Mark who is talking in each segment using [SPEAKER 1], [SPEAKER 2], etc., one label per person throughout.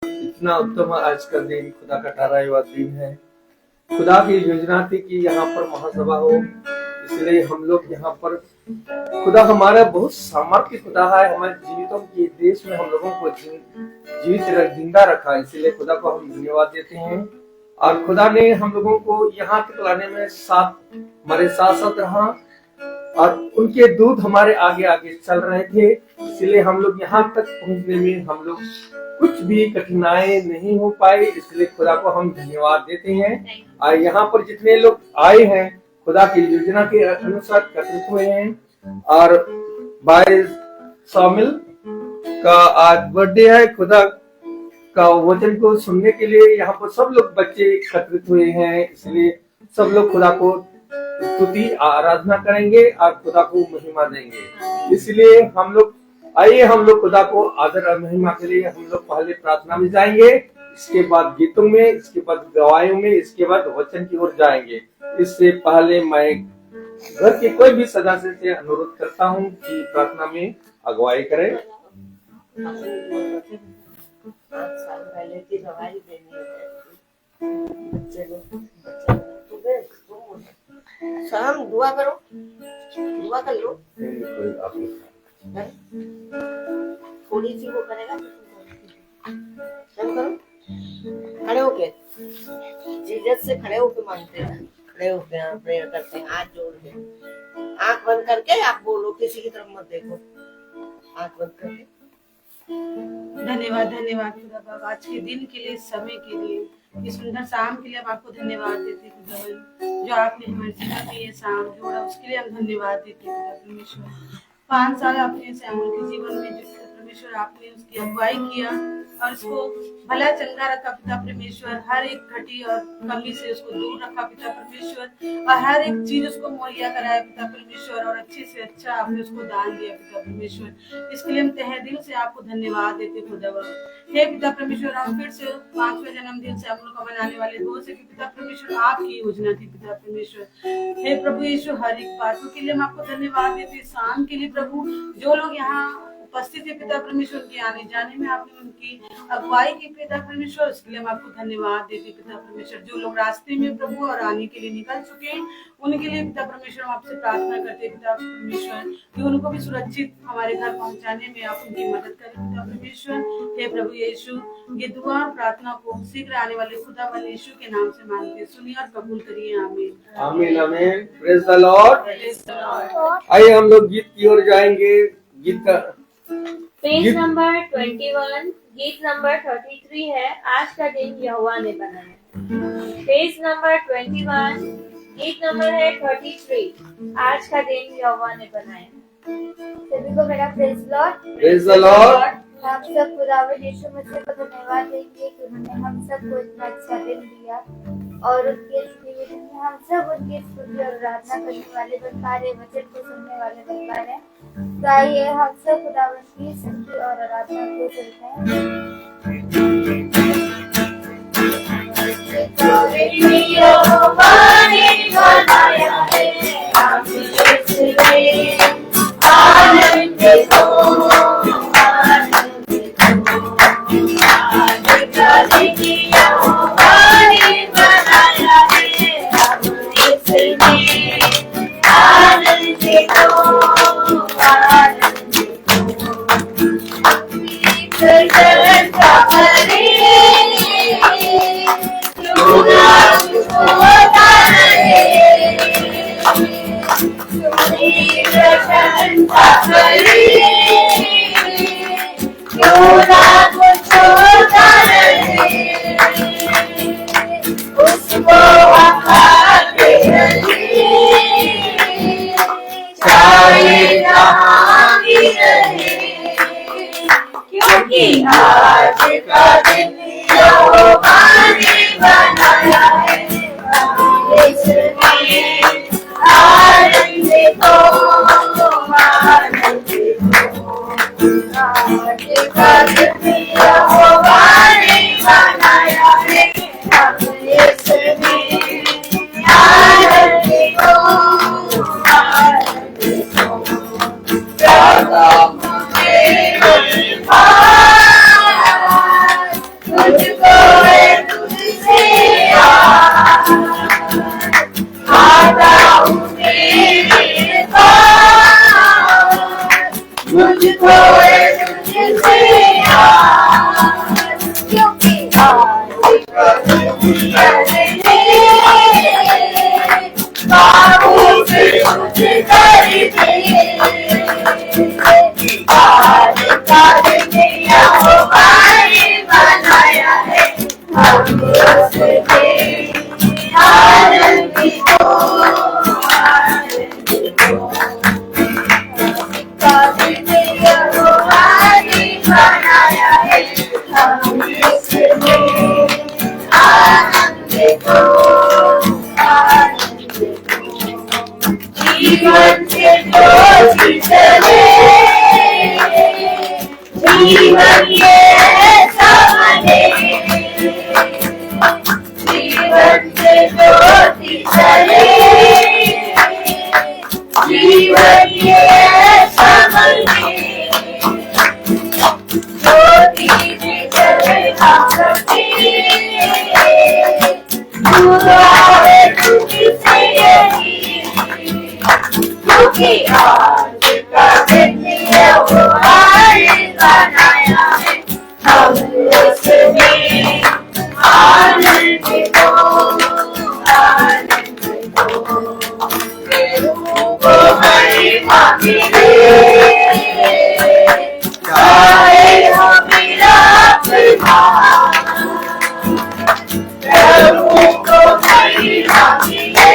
[SPEAKER 1] इतना उत्तम आज का दिन खुदा का ठहराया दिन है। खुदा की योजना थी कि यहाँ पर महासभा हो, इसलिए हम लोग यहाँ पर खुदा हमारा बहुत सामर्थ्य खुदा है। हमारे जीवितों के देश में हम लोगों को जीवित जिंदा रखा, इसलिए खुदा को हम धन्यवाद देते हैं। और खुदा ने हम लोगों को यहाँ तक लाने में हमारे साथ साथ रहा और उनके दूत हमारे आगे आगे चल रहे थे, इसलिए हम लोग यहाँ तक पहुँचने में हम लोग कुछ भी कठिनाई नहीं हो पाई, इसलिए खुदा को हम धन्यवाद देते हैं। और यहाँ पर जितने लोग आए हैं खुदा की योजना के अनुसार एकत्रित हुए हैं। और भाई शामिल का आज बर्थडे है, खुदा का वचन को सुनने के लिए यहाँ पर सब लोग बच्चे एकत्रित हुए हैं, इसलिए सब लोग खुदा को स्तुति आराधना करेंगे और खुदा को महिमा देंगे। इसलिए हम लोग आइए, हम लोग खुदा को आदर और महिमा के लिए हम लोग पहले प्रार्थना में जाएंगे, इसके बाद गीतों में, इसके बाद गवाहियों में, इसके बाद वचन की ओर जाएंगे। इससे पहले मैं घर के कोई भी सदस्य से अनुरोध करता हूँ कि प्रार्थना में अगुवाई करें।
[SPEAKER 2] शाम दुआ करो, दुआ कर लो, थोड़ी सी वो करेगा। करो, खड़े होके जीसस से खड़े होके मांगते हैं, खड़े होके प्रेयर करते हैं, हाथ जोड़ के, आंख बंद करके आप बोलो, किसी की तरफ मत देखो, आंख बंद करके।
[SPEAKER 3] धन्यवाद धन्यवाद खुदा बाबा, आज के दिन के लिए, समय के लिए, इस सुंदर शाम के लिए हम आपको धन्यवाद देते हैं खुदा, जो आपने हमारे साथ ये शाम जोड़ा, उसके लिए हम धन्यवाद देते हैं खुदा परमेश्वर। 5 साल आपने श्यामल के जीवन में जो परमेश्वर आपने उसकी अगुवाई किया और उसको भला चंगा रखा पिता परमेश्वर, हर एक घटी और कमी से उसको दूर रखा पिता परमेश्वर, और हर एक चीज उसको मुहैया कराया पिता परमेश्वर, और अच्छे से अच्छा आपने उसको दान दिया पिता परमेश्वर। इसके लिए हम तहे दिल से आपको धन्यवाद देते खुदा बाबा। हे पिता परमेश्वर, हम फिर से 5वें जन्मदिन से हम लोग को मनाने वाले दो से पिता परमेश्वर आपकी योजना थी पिता परमेश्वर। हे प्रभु यीशु, हर एक बातों के लिए हम आपको धन्यवाद देते, शाम के लिए प्रभु, जो लोग यहाँ उपस्थित है पिता परमेश्वर के आने जाने में आपने उनकी अगुवाई की पिता परमेश्वर, उसके लिए हम आपको धन्यवाद देते पिता परमेश्वर। जो लोग रास्ते में प्रभु और आने के लिए निकल चुके हैं उनके लिए पिता परमेश्वर हम आपसे प्रार्थना करते हैं पिता परमेश्वर कि उनको भी सुरक्षित हमारे घर पहुंचाने में आप उनकी मदद करें पिता परमेश्वर। हे प्रभु यीशु, ये दुआ और प्रार्थना को शीघ्र आने वाले खुदा वाले यीशु के नाम से मांगते, सुनिए और कबूल करिए, आमीन
[SPEAKER 1] आमीन आमीन। Praise the Lord. आइए हम लोग गीत की ओर जाएंगे। गीत का
[SPEAKER 4] पेज नंबर 21, गीत नंबर 33 है, आज का दिन यहोवा ने बनाया। पेज नंबर 21, गीत नंबर है 33, आज का दिन यहोवा ने बनाया। सभी को मेरा praise Lord.
[SPEAKER 1] Praise the Lord.
[SPEAKER 4] हम सब खुदावंद यीशु मसीह को धन्यवाद देंगे कि उन्होंने हम सबको इतना अच्छा दिन दिया, और उनके निवेदन में हम सब उनकी स्तुति और आराधना करने वाले बन पा रहे, वचन को सुनने वाले बन पा रहे। तो आइए हम सब खुदावंद की स्तुति और आराधना को करते हैं। मुझको है तुझसे यार, आता हूँ तेरे पास, मुझको है तुझसे यार, क्योंकि आज बाबू से तुझे करते, आज का दिन यहोवाने बनाया है, हम उसके आनंदित हो, आनंदित हो। का दिन यहोवाने बनाया है, हम उसके आनंदित हो, आनंदित हो। जीवन से ज्योति चले, जीवन ये सामने, जीवन से ज्योति चले, जीवन ये सामने, ज्योति में चले हम सभी, दुआ है तुझसे यही, क्योंकि आज का दिन यहोवाने बनाया है, हम उसमें आनंदित हो, आनंदित हो। प्रभु को महिमा मिले, गाए हो मेरा प्रभात, प्रभु को महिमा मिले,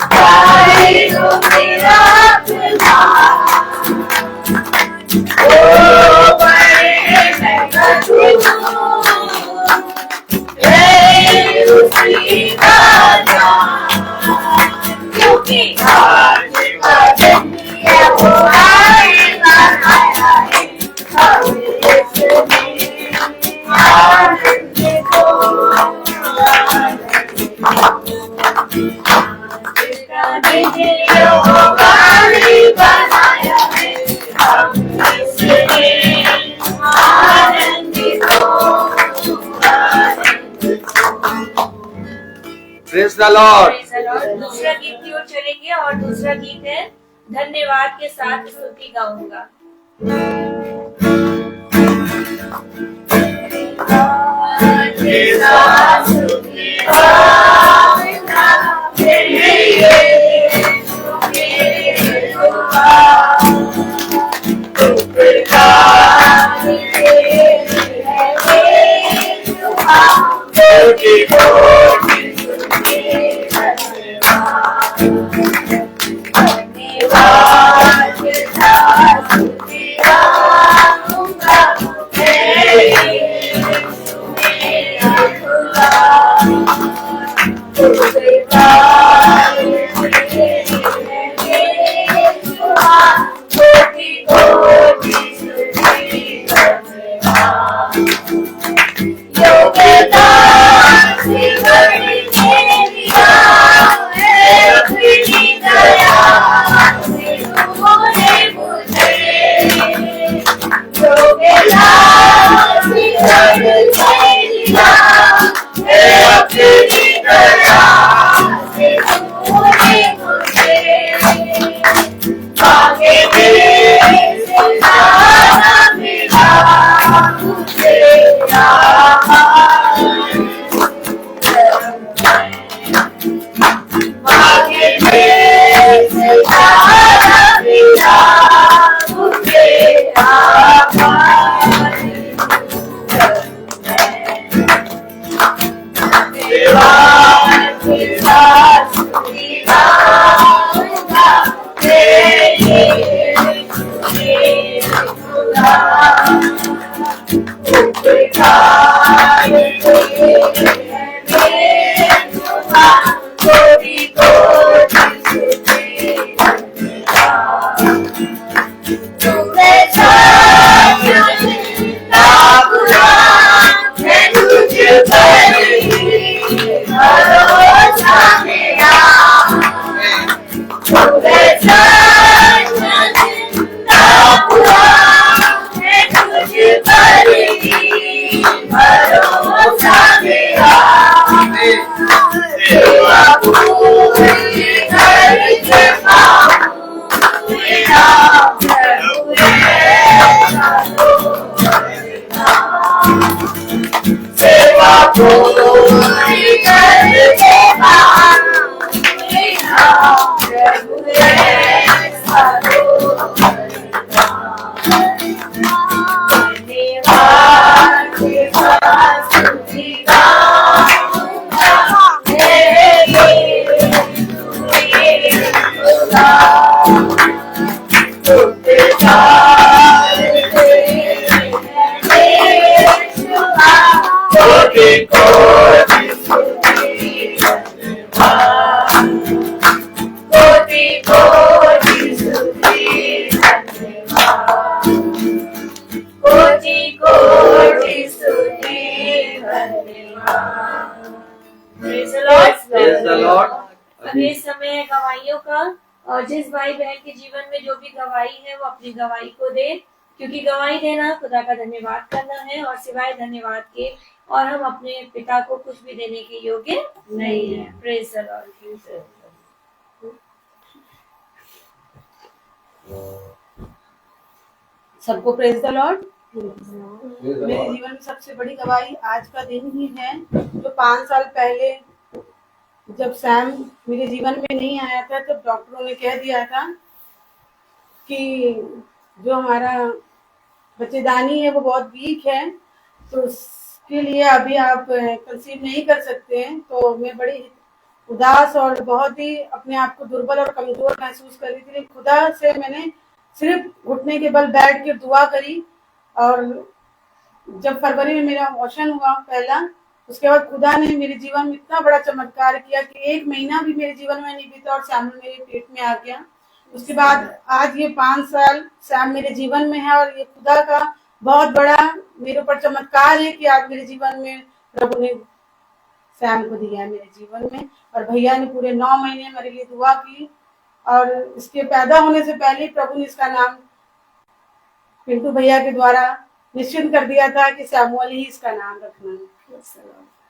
[SPEAKER 4] गाए हो मेरा प्रभात। ओ बड़े मैं करूँ उसी का नाम, क्योंकि आज का दिन यहोवाने बनाया है, हम उसमें आनंदित हो, आनंदित हो। आज का दिन यहोवाने बनाया है, हम उसमें आनंदित हो, आनंदित हो।
[SPEAKER 1] Praise the Lord.
[SPEAKER 4] दूसरा गीत की ओर चलेंगे और दूसरा गीत है धन्यवाद के साथ स्तुति गाऊंगा।
[SPEAKER 2] God.
[SPEAKER 1] Praise the Lord.
[SPEAKER 5] अब ये समय है गवाहियों का, और जिस भाई बहन के जीवन में जो भी गवाही है वो अपनी गवाही को दे, क्योंकि गवाही देना खुदा का धन्यवाद करना है, और सिवाय धन्यवाद के और हम अपने पिता को कुछ भी देने के योग्य नहीं है। Praise the Lord.
[SPEAKER 3] सबको प्रेज द लॉर्ड। मेरे जीवन में सबसे बड़ी गवाही आज का दिन ही है, जो 5 साल पहले जब सैम मेरे जीवन में नहीं आया था, तब डॉक्टरों ने कह दिया था कि जो हमारा बच्चेदानी है वो बहुत वीक है, तो उसके लिए अभी आप कंसीव नहीं कर सकते हैं। तो मैं बड़ी उदास और बहुत ही अपने आप को दुर्बल और कमजोर महसूस कर रही थी, लेकिन खुदा से मैंने सिर्फ घुटने के बल बैठ के दुआ करी। और जब फरवरी में मेरा अबॉर्शन हुआ पहला, उसके बाद खुदा ने मेरे जीवन में इतना बड़ा चमत्कार किया कि 1 महीना भी मेरे जीवन में नहीं बीता और सैम मेरे पेट में आ गया। उसके बाद आज ये 5 साल सैम मेरे जीवन में है, और ये खुदा का बहुत बड़ा मेरे ऊपर चमत्कार है कि आज मेरे जीवन में प्रभु ने सैम को दिया है मेरे जीवन में। और भैया ने पूरे 9 महीने मेरे लिए दुआ की, और इसके पैदा होने से पहले प्रभु ने इसका नाम पिंटू भैया के द्वारा निश्चित कर दिया था कि सैमुअल ही इसका नाम रखना है।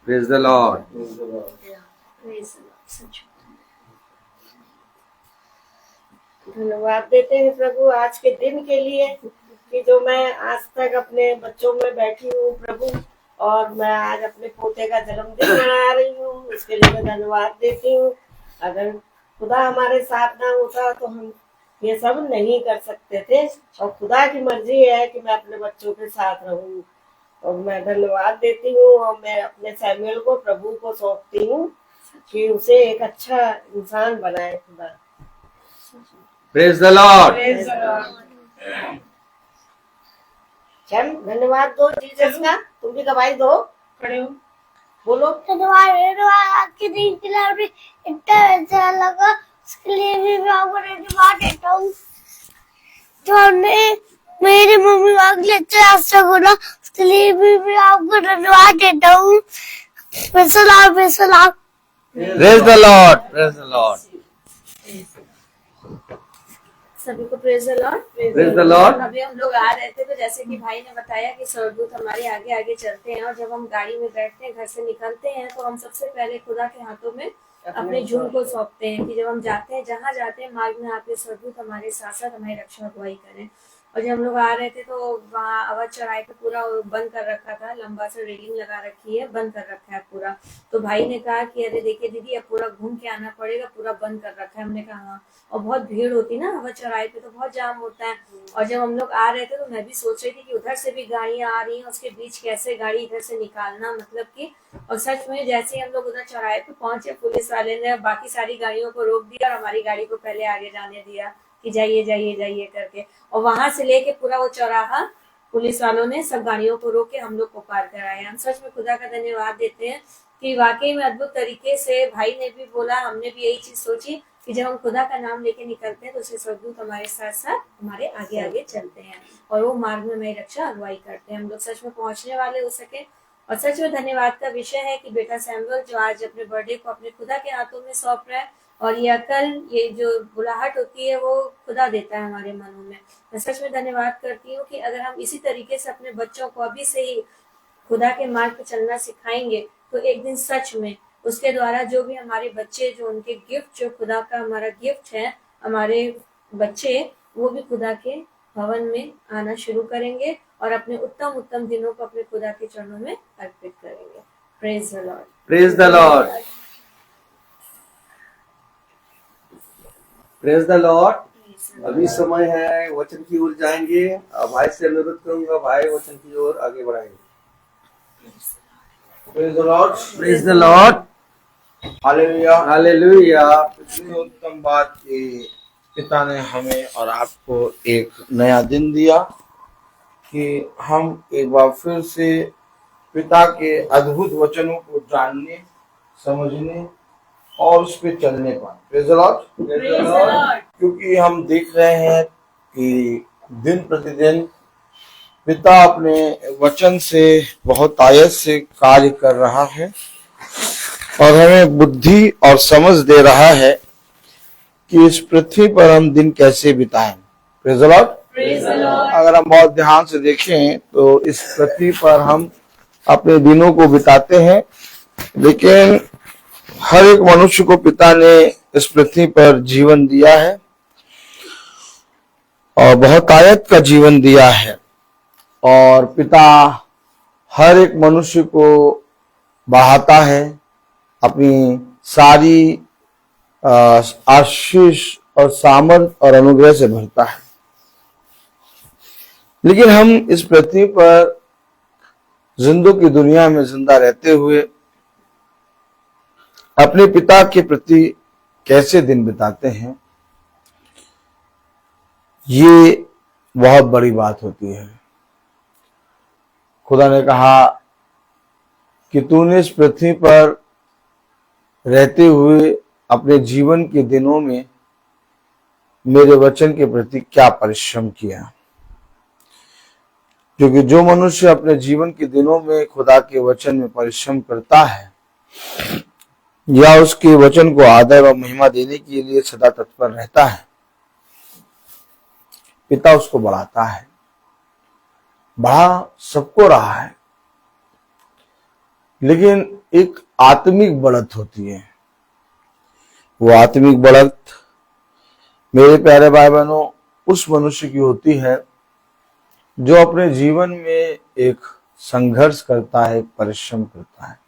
[SPEAKER 1] Praise the Lord.
[SPEAKER 2] धन्यवाद देते हैं प्रभु आज के दिन के लिए, कि जो मैं आज तक अपने बच्चों में बैठी हूँ प्रभु, और मैं आज अपने पोते का जन्मदिन मना रही हूँ, उसके लिए मैं धन्यवाद देती हूँ। अगर खुदा हमारे साथ ना होता तो हम ये सब नहीं कर सकते थे, और खुदा की मर्जी है कि मैं अपने बच्चों के साथ रहूं। और मैं धन्यवाद देती हूँ, और मैं अपने सैमुअल को प्रभु को सौंपती हूँ कि उसे एक अच्छा इंसान बनाए खुदा।
[SPEAKER 1] Praise the Lord.
[SPEAKER 2] चल धन्यवाद दो जीसस का, तुम भी गवाही दो,
[SPEAKER 3] खड़े हो,
[SPEAKER 2] बोलो।
[SPEAKER 4] धन्यवाद आज के दिन के लिए भी इतना अच्छा लगा, उसके लिए भी मैं आपको धन्यवाद देता हूँ। जो हमने मेरी मम्मी अगले अच्छा बोला, उसके लिए भी मैं आपको धन्यवाद देता हूँ।
[SPEAKER 1] Praise the Lord. Praise the Lord.
[SPEAKER 5] सभी को praise the Lord.
[SPEAKER 1] Praise the Lord.
[SPEAKER 5] अभी हम लोग आ रहे थे, तो जैसे कि भाई ने बताया कि स्वर्गदूत हमारे आगे आगे चलते हैं, और जब हम गाड़ी में बैठते हैं, घर से निकलते हैं, तो हम सबसे पहले खुदा के हाथों में अपने झुंड को सौंपते हैं कि जब हम जाते हैं, जहाँ जाते हैं, मार्ग में आपके स्वर्गदूत हमारे साथ साथ हमारी रक्षा अगुवाई करें। और जब हम लोग आ रहे थे तो वहाँ अवध चौराहे पे पूरा बंद कर रखा था, लंबा सा रेलिंग लगा रखी है, बंद कर रखा है पूरा। तो भाई ने कहा कि अरे देखिए दीदी, अब पूरा घूम के आना पड़ेगा, पूरा बंद कर रखा है। हमने कहा हाँ, और बहुत भीड़ होती ना अवध चौराहे पे, तो बहुत जाम होता है। और जब हम लोग आ रहे थे तो मैं भी सोच रही थी कि उधर से भी गाड़ियां आ रही हैं, उसके बीच कैसे गाड़ी इधर से निकालना, मतलब कि। और सच में जैसे ही हम लोग उधर चौराहे पे पहुंचे, पुलिस वाले ने बाकी सारी गाड़ियों को रोक दिया और हमारी गाड़ी को पहले आगे जाने दिया कि जाइए जाइए जाइए करके। और वहां से लेके पूरा वो चौराहा पुलिस वालों ने सब गाड़ियों को रोक के हम लोग को पार कराया। हम सच में खुदा का धन्यवाद देते हैं कि वाकई में अद्भुत तरीके से भाई ने भी बोला, हमने भी यही चीज सोची कि जब हम खुदा का नाम लेके निकलते हैं तो उसके स्वर्गदूत हमारे साथ साथ हमारे आगे आगे चलते हैं, और वो मार्ग में हमारी रक्षा अगुवाई करते हैं, हम लोग सच में पहुंचने वाले हो सके। और सच में धन्यवाद का विषय है कि बेटा सैमुअल जो आज अपने बर्थडे को अपने खुदा के हाथों में सौंप रहा है, और ये अकल, ये जो बुलाहट होती है वो खुदा देता है हमारे मनों में। मैं सच में धन्यवाद करती हूँ कि अगर हम इसी तरीके से अपने बच्चों को अभी से ही खुदा के मार्ग पर चलना सिखाएंगे, तो एक दिन सच में उसके द्वारा जो भी हमारे बच्चे, जो उनके गिफ्ट, जो खुदा का हमारा गिफ्ट है, हमारे बच्चे, वो भी खुदा के भवन में आना शुरू करेंगे और अपने उत्तम उत्तम दिनों को अपने खुदा के चरणों में अर्पित करेंगे। Praise the Lord.
[SPEAKER 1] Praise the Lord. Praise the Lord. अभी समय है वचन की ओर जाएंगे। भाई से अनुरोध करूंगा, भाई वचन की ओर आगे बढ़ाएंगे। Praise the Lord. Praise the Lord.
[SPEAKER 6] Hallelujah.
[SPEAKER 1] Hallelujah.
[SPEAKER 6] इतनी उत्तम बात कि पिता ने हमें और आपको एक नया दिन दिया कि हम एक बार फिर से पिता के अद्भुत वचनों को जानने, समझने और उस पर चलने पाए। Praise the Lord. क्योंकि हम देख रहे हैं कि दिन प्रतिदिन पिता अपने वचन से बहुत आयत से कार्य कर रहा है और हमें बुद्धि और समझ दे रहा है कि इस पृथ्वी पर हम दिन कैसे बिताएं। Praise the Lord. अगर हम बहुत ध्यान से देखें तो इस पृथ्वी पर हम अपने दिनों को बिताते हैं, लेकिन हर एक मनुष्य को पिता ने इस पृथ्वी पर जीवन दिया है और बहुत आयत का जीवन दिया है। और पिता हर एक मनुष्य को बढ़ाता है, अपनी सारी आशीष और सामर्थ और अनुग्रह से भरता है। लेकिन हम इस पृथ्वी पर जिंदों की दुनिया में जिंदा रहते हुए अपने पिता के प्रति कैसे दिन बिताते हैं, ये बहुत बड़ी बात होती है। खुदा ने कहा कि तूने इस पृथ्वी पर रहते हुए अपने जीवन के दिनों में मेरे वचन के प्रति क्या परिश्रम किया। क्योंकि जो मनुष्य अपने जीवन के दिनों में खुदा के वचन में परिश्रम करता है या उसके वचन को आदर और महिमा देने के लिए सदा तत्पर रहता है, पिता उसको बढ़ाता है। बढ़ा सबको रहा है, लेकिन एक आत्मिक बढ़त होती है। वो आत्मिक बढ़त मेरे प्यारे भाई बहनों उस मनुष्य की होती है जो अपने जीवन में एक संघर्ष करता है, एक परिश्रम करता है।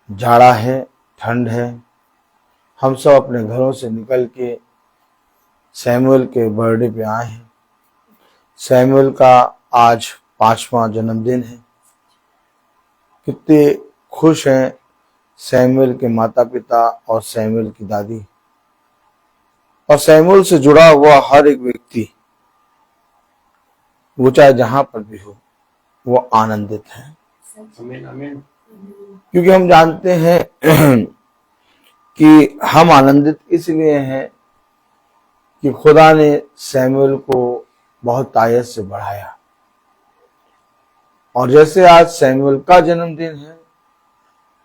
[SPEAKER 6] जाड़ा है, ठंड है, हम सब अपने घरों से निकल के सैमुअल के बर्थडे पे आए हैं। सैमुअल का आज 5वां जन्मदिन है। कितने खुश हैं सैमुअल के माता पिता और सैमुअल की दादी और सैमुअल से जुड़ा हुआ हर एक व्यक्ति, वो चाहे जहां पर भी हो, वो आनंदित है।
[SPEAKER 1] आमीन आमीन।
[SPEAKER 6] क्योंकि हम जानते हैं कि हम आनंदित इसलिए हैं कि खुदा ने सैमुअल को बहुत आयत से बढ़ाया। और जैसे आज सैमुअल का जन्मदिन है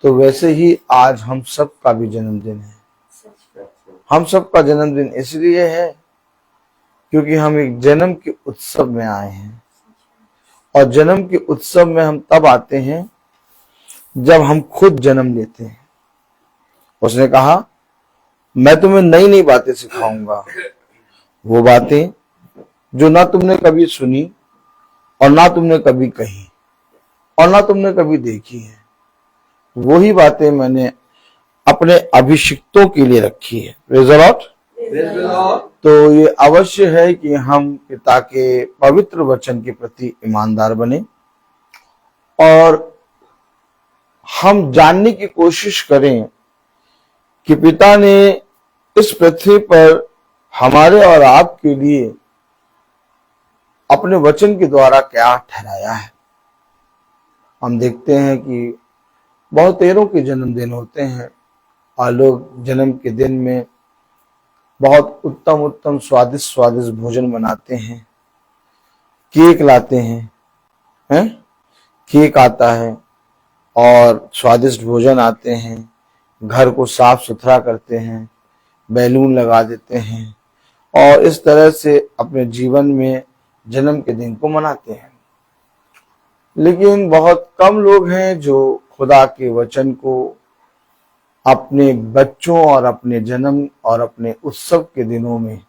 [SPEAKER 6] तो वैसे ही आज हम सब का भी जन्मदिन है। हम सब का जन्मदिन इसलिए है क्योंकि हम एक जन्म के उत्सव में आए हैं। और जन्म के उत्सव में हम तब आते हैं जब हम खुद जन्म लेते हैं। उसने कहा मैं तुम्हें नई नई बातें सिखाऊंगा, वो बातें जो ना तुमने कभी सुनी और ना तुमने कभी कही और ना तुमने कभी देखी है। वही बातें मैंने अपने अभिषिक्तों के लिए रखी है। Praise the Lord. तो ये अवश्य है कि हम पिता के पवित्र वचन के प्रति ईमानदार बने और हम जानने की कोशिश करें कि पिता ने इस पृथ्वी पर हमारे और आपके लिए अपने वचन के द्वारा क्या ठहराया है। हम देखते हैं कि बहुतेरों के जन्मदिन होते हैं और लोग जन्म के दिन में बहुत उत्तम उत्तम स्वादिष्ट स्वादिष्ट भोजन बनाते हैं, केक लाते हैं, केक आता है और स्वादिष्ट भोजन आते हैं, घर को साफ सुथरा करते हैं, बैलून लगा देते हैं और इस तरह से अपने जीवन में जन्म के दिन को मनाते हैं। लेकिन बहुत कम लोग हैं जो खुदा के वचन को अपने बच्चों और अपने जन्म और अपने उत्सव के दिनों में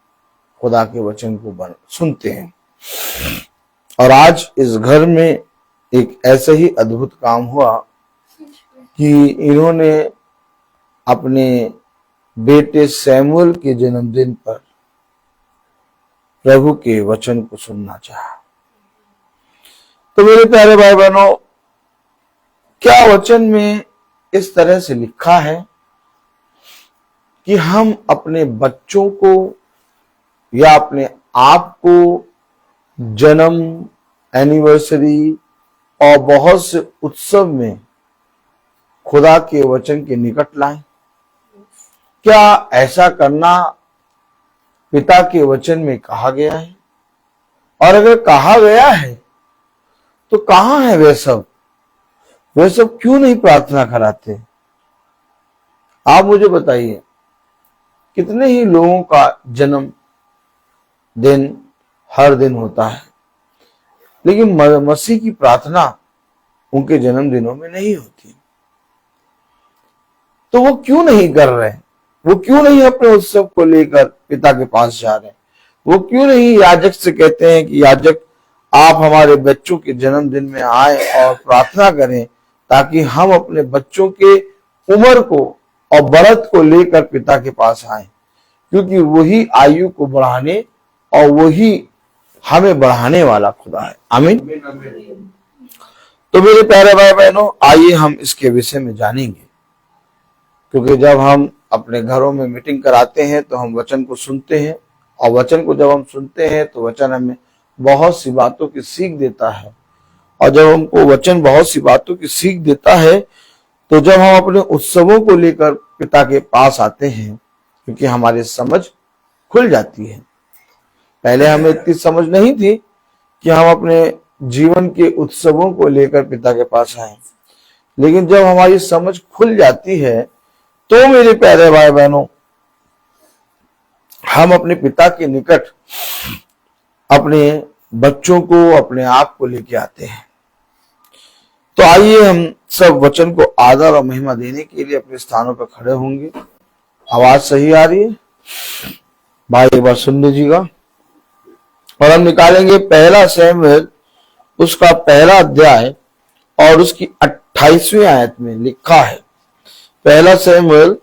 [SPEAKER 6] खुदा के वचन को सुनते हैं। और आज इस घर में एक ऐसे ही अद्भुत काम हुआ कि इन्होंने अपने बेटे सैमुअल के जन्मदिन पर प्रभु के वचन को सुनना चाहा। तो मेरे प्यारे भाई बहनों, क्या वचन में इस तरह से लिखा है कि हम अपने बच्चों को या अपने आप को जन्म, एनिवर्सरी और बहुत से उत्सव में खुदा के वचन के निकट लाएं? क्या ऐसा करना पिता के वचन में कहा गया है? और अगर कहा गया है तो कहां है वे सब? वे सब क्यों नहीं प्रार्थना कराते? आप मुझे बताइए, कितने ही लोगों का जन्म दिन हर दिन होता है, लेकिन मसीह की प्रार्थना उनके जन्मदिनों में नहीं होती। तो वो क्यों नहीं कर रहे? वो क्यों नहीं अपने उत्सव को लेकर पिता के पास जा रहे? वो क्यों नहीं याजक से कहते हैं कि याजक, आप हमारे बच्चों के जन्मदिन में आए और प्रार्थना करें ताकि हम अपने बच्चों के उम्र को और बढ़त को लेकर पिता के पास आए, क्योंकि वही आयु को बढ़ाने और वही हमें बढ़ाने वाला खुदा है। आमीन। तो मेरे प्यारे भाई बहनों, आइए हम इसके विषय में जानेंगे, क्योंकि जब हम अपने घरों में मीटिंग कराते हैं तो हम वचन को सुनते हैं, और वचन को जब हम सुनते हैं तो वचन हमें बहुत सी बातों की सीख देता है। और जब हमको वचन बहुत सी बातों की सीख देता है तो जब हम अपने उत्सवों को लेकर पिता के पास आते हैं, क्योंकि हमारी समझ खुल जाती है। पहले हमें इतनी समझ नहीं थी कि हम अपने जीवन के उत्सवों को लेकर पिता के पास आए, लेकिन जब हमारी समझ खुल जाती है तो मेरे प्यारे भाई बहनों, हम अपने पिता के निकट अपने बच्चों को, अपने आप को लेके आते हैं। तो आइए हम सब वचन को आदर और महिमा देने के लिए अपने स्थानों पर खड़े होंगे। आवाज सही आ रही है भाई? एक बार सुन लीजिएगा। और हम निकालेंगे पहला शमूएल उसका पहला अध्याय और उसकी 28वीं आयत में लिखा है। पहला शमूएल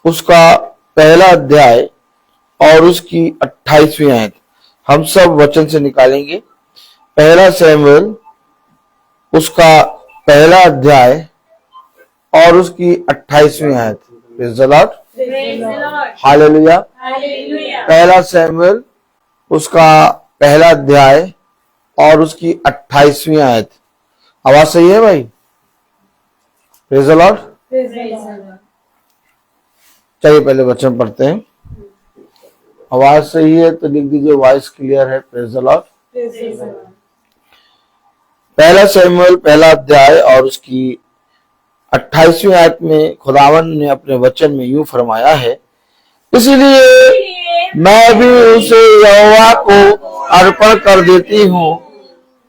[SPEAKER 6] उसका पहला अध्याय और उसकी 28वीं आयत हम सब वचन से निकालेंगे। पहला शमूएल उसका पहला अध्याय और उसकी 28वीं आयत। Praise the Lord, hallelujah. पहला शमूएल उसका पहला अध्याय और उसकी 28वीं आयत। आवाज सही है भाई? Praise the Lord. चलिए पहले वचन पढ़ते हैं। आवाज सही है तो लिख दीजिए, वॉइस क्लियर है। Praise the Lord. पहला शमूएल पहला अध्याय और उसकी 28वीं आयत में खुदावन ने अपने वचन में यूं फरमाया है, इसलिए मैं भी उसे यहोवा को अर्पण कर देती हूँ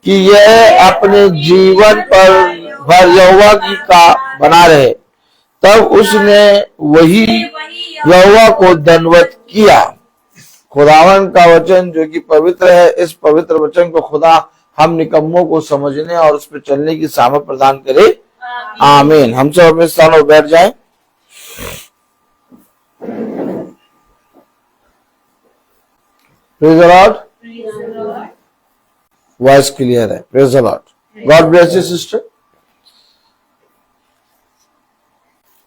[SPEAKER 6] कि यह अपने जीवन पर भर यहोवा की का बना रहे। तब उसने वही यहोवा को दंडवत किया। खुदावन का वचन जो कि पवित्र है, इस पवित्र वचन को खुदा हम निकम्मों को समझने और उस पर चलने की सामर्थ प्रदान करे। आमीन। हम सब अपने स्थानों पर बैठ जाएं। Praise the Lord. Voice clear है। Praise the Lord. God bless you sister.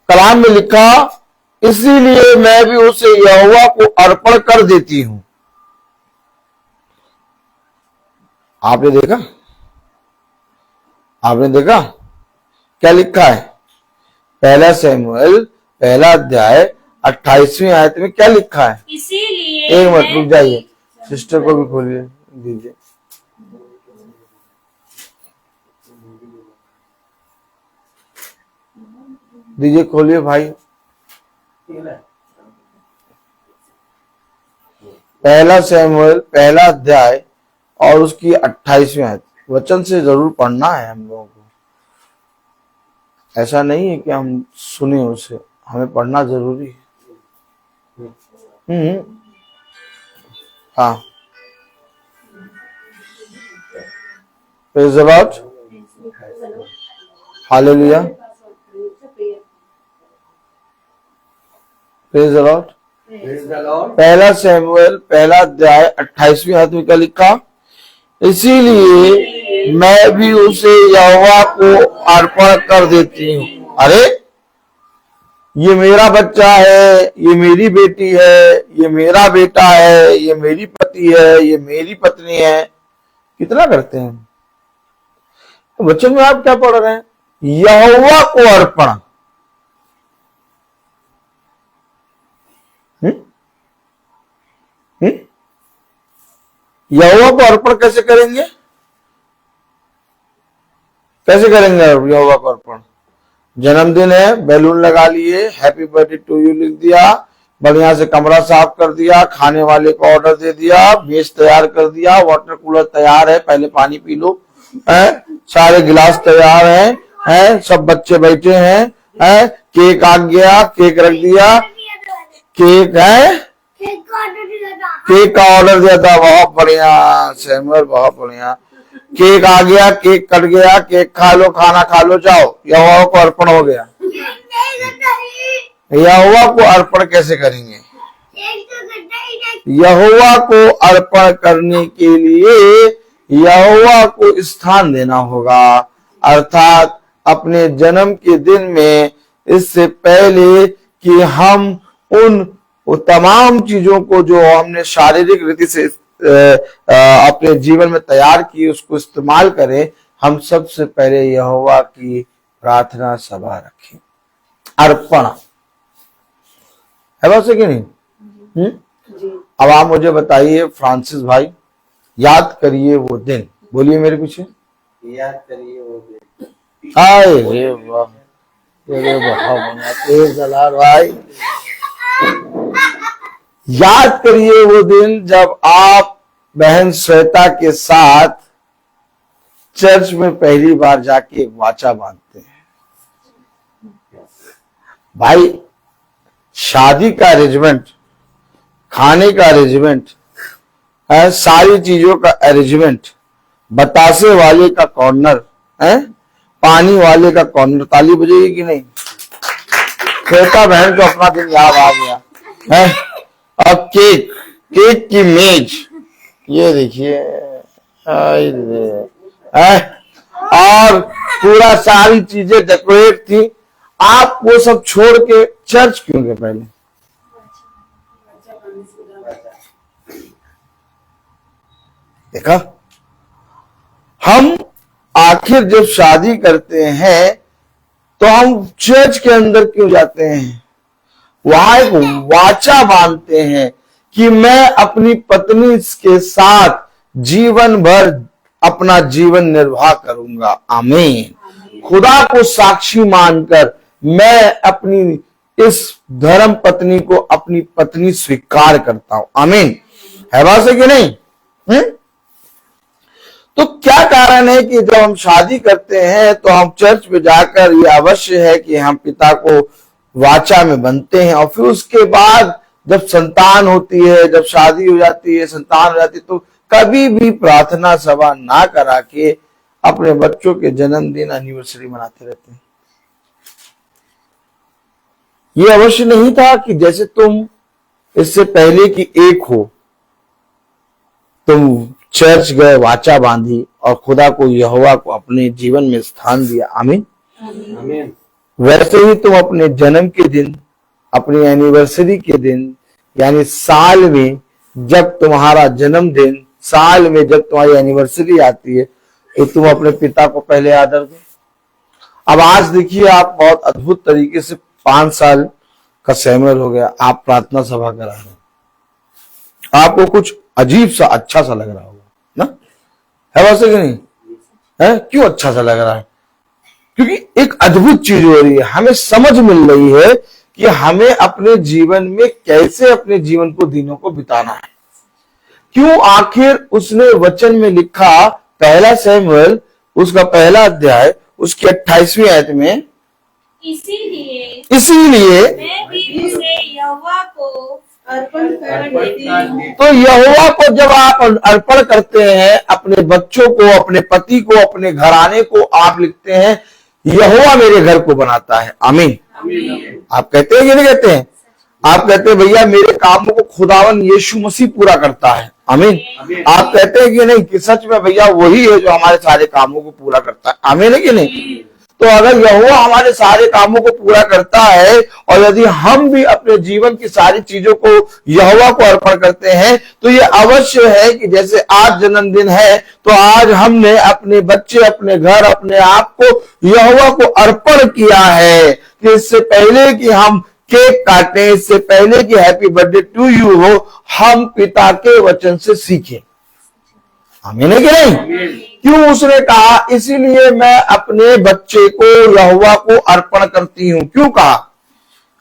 [SPEAKER 6] कलाम में लिखा, इसीलिए मैं भी उसे यहोवा को अर्पण कर देती हूं। आपने देखा? आपने देखा क्या लिखा है? पहला शमूएल पहला अध्याय 28वीं आयत में क्या लिखा है?
[SPEAKER 5] इसीलिए
[SPEAKER 6] एक मिनट रुक जाइए, सिस्टर को भी खोलिए दीजिए। दीजिए, खोलिए भाई। पहला शमूएल पहला अध्याय और उसकी 28वीं आयत। वचन से जरूर पढ़ना है हम लोगों को। ऐसा नहीं है कि हम सुने उसे, हमें पढ़ना जरूरी है। हाँ, praise the Lord, hallelujah. Praise the Lord.
[SPEAKER 1] Praise the Lord।
[SPEAKER 6] पहला सैमुएल पहला अध्याय 28वीं आयत में क्या लिखा? इसीलिए मैं भी उसे यहोवा को अर्पण कर देती हूँ। अरे ये मेरा बच्चा है, ये मेरी बेटी है, ये मेरा बेटा है, ये मेरी पति है, ये मेरी पत्नी है। कितना करते हैं? तो बच्चों में आप क्या पढ़ रहे हैं? यहोवा को अर्पण। यहोवा को अर्पण कैसे करेंगे? कैसे करेंगे यहोवा को अर्पण? जन्मदिन है, बैलून लगा लिए, हैप्पी बर्थडे टू यू लिख दिया, बढ़िया से कमरा साफ कर दिया, खाने वाले को ऑर्डर दे दिया, मेज तैयार कर दिया, वाटर कूलर तैयार है, पहले पानी पी लो, है, सारे गिलास तैयार हैं, सब बच्चे बैठे हैं, केक आ गया, केक रख दिया, केक है, केक का ऑर्डर दिया था। बहुत बढ़िया सैमुअल, बहुत बढ़िया। केक आ गया, केक कट गया, केक खा लो, खाना खा लो, जाओ, यहोवा को अर्पण हो गया। यहोवा को अर्पण कैसे करेंगे? यहोवा को अर्पण करने के लिए यहोवा को स्थान देना होगा, अर्थात अपने जन्म के दिन में इससे पहले कि हम वो तमाम चीजों को जो हमने शारीरिक रीति से अपने जीवन में तैयार की उसको इस्तेमाल करें, हम सबसे पहले यहोवा की प्रार्थना सभा रखें। अर्पण है वैसे कि नहीं? अब आप मुझे बताइए फ्रांसिस भाई, याद करिए वो दिन। बोलिए मेरे पीछे,
[SPEAKER 1] याद करिए वो दिन।
[SPEAKER 6] हाय रे वाह, तेरे प्रेज द लॉर्ड भाई। याद करिए वो दिन जब आप बहन श्वेता के साथ चर्च में पहली बार जाके एक वाचा बांधते हैं। भाई शादी का अरेंजमेंट, खाने का अरेंजमेंट, सारी चीजों का अरेंजमेंट, बतासे वाले का कॉर्नर है, पानी वाले का कॉर्नर। ताली बजेगी कि नहीं? श्वेता बहन को अपना दिन याद आ गया है। अब केक की मेज, ये देखिए, और पूरा सारी चीजें डेकोरेट थी। आप वो सब छोड़ के चर्च क्यों गए पहले? देखा, हम आखिर जब शादी करते हैं तो हम चर्च के अंदर क्यों जाते हैं? वहां एक वाचा बांधते हैं कि मैं अपनी पत्नी के साथ जीवन भर अपना जीवन निर्वाह करूंगा। आमीन। खुदा को साक्षी मानकर मैं अपनी इस धर्म पत्नी को अपनी पत्नी स्वीकार करता हूं। आमीन। है बात है कि नहीं? तो क्या कारण है कि जब हम शादी करते हैं तो हम चर्च में जाकर ये अवश्य है कि हम पिता को वाचा में बनते हैं, और फिर उसके बाद जब संतान होती है, जब शादी हो जाती है, संतान हो जाती है, तो कभी भी प्रार्थना सभा ना करा के अपने बच्चों के जन्मदिन एनिवर्सरी मनाते रहते हैं। ये अवश्य नहीं था कि जैसे तुम इससे पहले कि एक हो, तुम चर्च गए, वाचा बांधी और खुदा को, यहोवा को अपने जीवन में स्थान दिया। आमीन।
[SPEAKER 1] आमीन।
[SPEAKER 6] वैसे ही तुम अपने जन्म के दिन, अपनी एनिवर्सरी के दिन, यानी साल में जब तुम्हारा जन्मदिन, साल में जब तुम्हारी एनिवर्सरी आती है, तो तुम अपने पिता को पहले आदर दो। अब आज देखिए, आप बहुत अद्भुत तरीके से 5 साल का सैमुअल हो गया, आप प्रार्थना सभा करा रहे हैं। आपको कुछ अजीब सा अच्छा सा लग रहा होगा ना? है वैसे कि नहीं? है क्यों अच्छा सा लग रहा है? क्योंकि एक अद्भुत चीज हो रही है, हमें समझ मिल रही है कि हमें अपने जीवन में कैसे अपने जीवन को, दिनों को बिताना है। क्यों? आखिर उसने वचन में लिखा, पहला सैमुएल उसका पहला अध्याय उसकी 28वीं आयत में, इसीलिए
[SPEAKER 5] मैं भी उसे यहोवा को
[SPEAKER 3] अर्पण कर देती हूँ।
[SPEAKER 6] तो यहोवा को जब आप अर्पण करते हैं, अपने बच्चों को, अपने पति को, अपने घराने को, आप लिखते हैं यहोवा मेरे घर को बनाता है। आमीन। आप कहते हैं कि नहीं कहते हैं? आप कहते हैं भैया मेरे कामों को खुदावन यीशु मसीह पूरा करता है, आमीन। आप कहते हैं कि नहीं कि सच में भैया वही है जो हमारे सारे कामों को पूरा करता है, आमीन है कि नहीं। तो अगर यहोवा हमारे सारे कामों को पूरा करता है और यदि हम भी अपने जीवन की सारी चीजों को यहोवा को अर्पण करते हैं तो ये अवश्य है कि जैसे आज जन्मदिन है तो आज हमने अपने बच्चे, अपने घर, अपने आप को यहोवा को अर्पण किया है कि इससे पहले कि हम केक काटें, इससे पहले कि हैप्पी बर्थडे टू यू हो, हम पिता के वचन से सीखें, आमीन है कि नहीं। क्यों उसने कहा इसीलिए मैं अपने बच्चे को यहोवा को अर्पण करती हूं, क्यों कहा।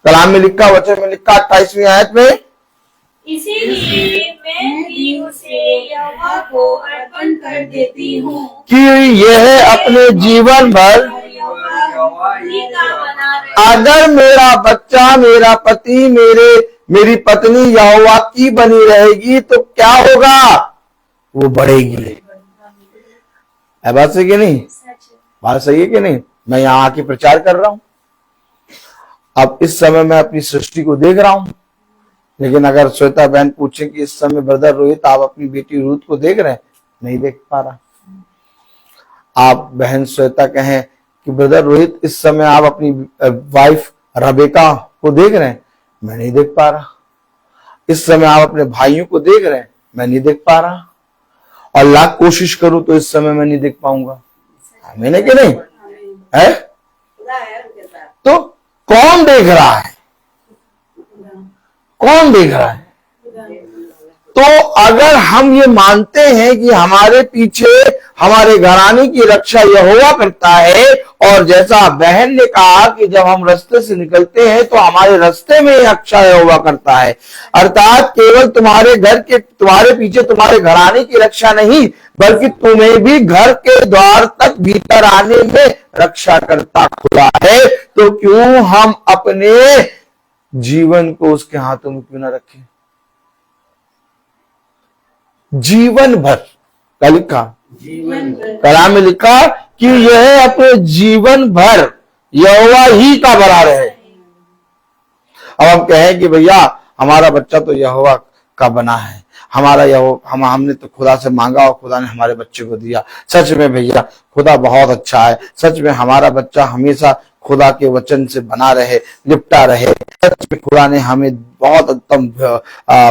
[SPEAKER 6] कलाम में लिखा, वचन में लिखा 28वीं आयत में,
[SPEAKER 5] इसीलिए मैं भी उसे यहोवा को अर्पण कर देती हूँ
[SPEAKER 6] कि यह अपने जीवन भर अगर मेरा बच्चा, मेरा पति, मेरी पत्नी यहोवा की बनी रहेगी तो क्या होगा, वो बढ़ेगी। है बात सही कि नहीं, बात सही है कि नहीं। मैं यहाँ आके प्रचार कर रहा हूं, अब इस समय मैं अपनी सृष्टि को देख रहा हूं, लेकिन अगर श्वेता बहन पूछे कि इस समय ब्रदर रोहित आप अपनी बेटी रूथ को देख रहे हैं, नहीं देख पा रहा। आप बहन श्वेता कहें कि ब्रदर रोहित इस समय आप अपनी वाइफ रबेका को देख रहे हैं, मैं नहीं देख पा रहा। इस समय आप अपने भाइयों को देख रहे हैं, मैं नहीं देख पा रहा। और लाख कोशिश करूं तो इस समय मैं नहीं देख पाऊंगा, मैंने कि नहीं है। तो कौन देख रहा है, कौन देख रहा है। तो अगर हम ये मानते हैं कि हमारे पीछे हमारे घराने की रक्षा यहोवा करता है, और जैसा बहन ने कहा कि जब हम रास्ते से निकलते हैं तो हमारे रास्ते में रक्षा यहोवा करता है, अर्थात केवल तुम्हारे घर के, तुम्हारे पीछे तुम्हारे घराने की रक्षा नहीं बल्कि तुम्हें भी घर के द्वार तक भीतर आने में रक्षा करता खुदा है। तो क्यों हम अपने जीवन को उसके हाथों में क्यों ना रखें। जीवन भर का लिखा, कलाम में लिखा कि यह अपने जीवन भर यहोवा ही का बना रहे। अब हम कहें कि भैया हमारा बच्चा तो यहोवा का बना है, हमारा हमने तो खुदा से मांगा और खुदा ने हमारे बच्चे को दिया। सच में भैया खुदा बहुत अच्छा है, सच में हमारा बच्चा हमेशा खुदा के वचन से बना रहे, लिपटा रहे। सच में खुदा ने हमें बहुत उत्तम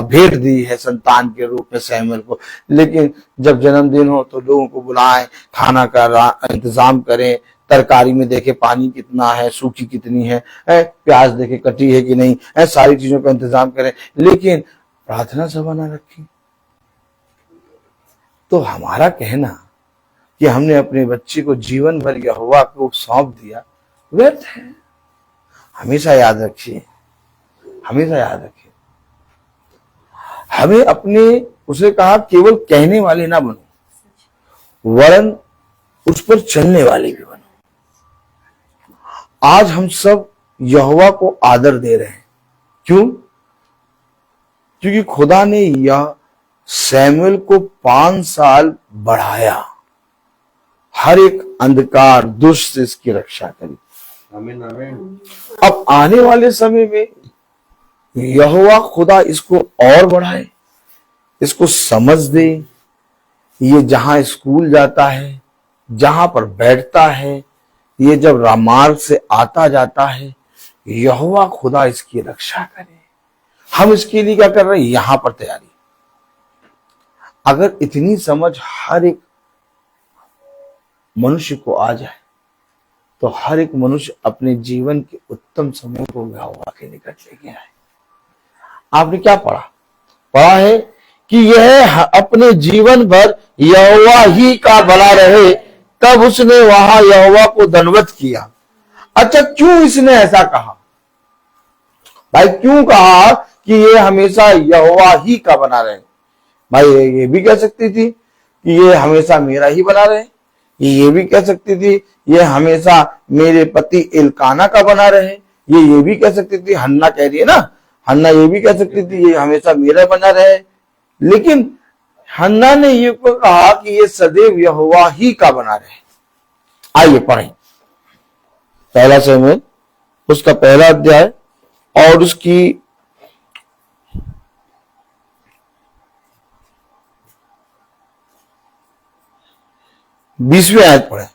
[SPEAKER 6] भेंट दी है संतान के रूप में सैमुअल को। लेकिन जब जन्मदिन हो तो लोगों को बुलाएं, खाना का इंतजाम करें, तरकारी में देखे पानी कितना है, सूखी कितनी है, प्याज देखे कटी है कि नहीं, सारी चीजों का इंतजाम करें, लेकिन प्रार्थना सभा ना रखी। तो हमारा कहना कि हमने अपने बच्चे को जीवन भर यहोवा को सौंप दिया व्यर्थ है। हमेशा याद रखिए, हमेशा याद रखिए, हमें अपने, उसे कहा केवल कहने वाले ना बनो वरन उस पर चलने वाले भी बनो। आज हम सब यहोवा को आदर दे रहे हैं, क्यों? क्योंकि खुदा ने यह सैमुअल को 5 साल बढ़ाया, हर एक अंधकार दुष्ट से इसकी रक्षा करी।
[SPEAKER 1] आमीन आमीन।
[SPEAKER 6] अब आने वाले समय में यहोवा खुदा इसको और बढ़ाए, इसको समझ दे। ये जहां स्कूल जाता है, जहां पर बैठता है, ये जब रामार्ग से आता जाता है, यहोवा खुदा इसकी रक्षा करे। हम इसके लिए क्या कर रहे हैं? यहां पर तैयारी। अगर इतनी समझ हर एक मनुष्य को आ जाए तो हर एक मनुष्य अपने जीवन के उत्तम समय को यहोवा के निकट लेके आए। आपने क्या पढ़ा? पढ़ा है कि यह अपने जीवन भर यहोवा ही का बना रहे, तब उसने वहां यहोवा को दंडवत किया। अच्छा, क्यों इसने ऐसा कहा भाई? क्यों कहा कि ये हमेशा यहोवा ही का बना रहे? भाई ये भी कह सकती थी कि ये हमेशा मेरा ही बना रहे, ये भी कह सकती थी ये हमेशा मेरे पति इल्काना का बना रहे, ये भी कह सकती थी, हन्ना कह रही है ना, हन्ना ये भी कह सकती थी ये हमेशा मेरा बना रहे। लेकिन हन्ना ने ये कहा कि ये सदैव यहोवा ही का बना रहे। आइए पढ़ें पहला शमूएल उसका पहला अध्याय और उसकी 20वीं आयत पढ़े।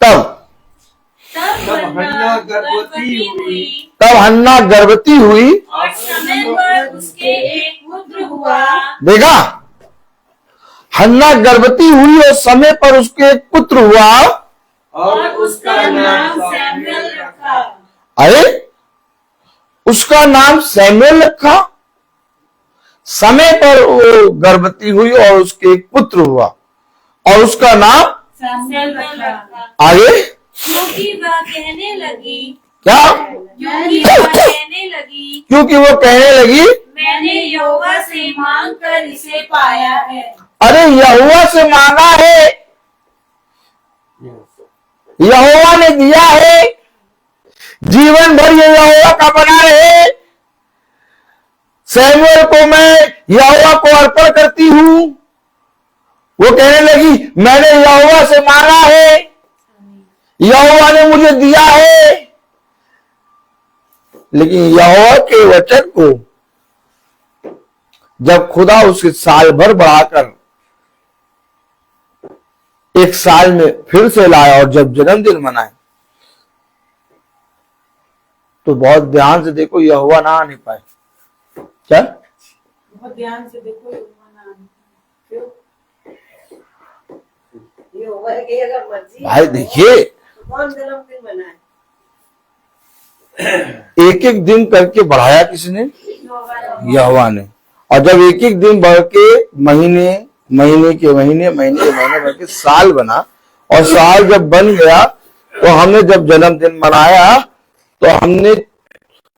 [SPEAKER 6] तब
[SPEAKER 1] तब हन्ना गर्भवती हुई
[SPEAKER 6] तब हन्ना गर्भवती हुई
[SPEAKER 5] और समय पर उसके एक पुत्र हुआ।
[SPEAKER 6] देखा, हन्ना गर्भवती हुई और समय पर उसके एक पुत्र हुआ
[SPEAKER 5] और उसका नाम सैमुएल रखा।
[SPEAKER 6] अरे उसका नाम सैमुएल रखा। समय पर वो गर्भवती हुई और उसके एक पुत्र हुआ और उसका नाम
[SPEAKER 5] सैमुएल रखा।
[SPEAKER 6] आगे
[SPEAKER 5] क्योंकि वह कहने लगी
[SPEAKER 6] क्या, क्योंकि वो कहने लगी
[SPEAKER 5] मैंने यहोवा से मांग कर इसे पाया है।
[SPEAKER 6] अरे यहोवा से मांगा है, यहोवा ने दिया है, जीवन भर ये यहोवा का बना रहे। सैमुएल को मैं यहोवा को अर्पण करती हूं। वो कहने लगी मैंने यहोवा से मांगा है, यहोवा ने मुझे दिया है। लेकिन यहोवा के वचन को जब खुदा उसे साल भर बढ़ाकर एक साल में फिर से लाया और जब जन्मदिन मनाए तो बहुत ध्यान से देखो, यहोवा ना आने पाए। क्या?
[SPEAKER 3] बहुत ध्यान से देखो, यहोवा ना क्यों?
[SPEAKER 2] ये होगा कि अगर मर्जी
[SPEAKER 6] भाई देखिए,
[SPEAKER 2] तो कौन जन्मदिन मनाए?
[SPEAKER 6] एक एक दिन करके बढ़ाया किसने? यहोवा ने। और जब एक एक दिन बढ़ के महीने महीने के महीने बढ़ के साल बना और साल जब बन गया तो हमने जब जन्मदिन मनाया तो हमने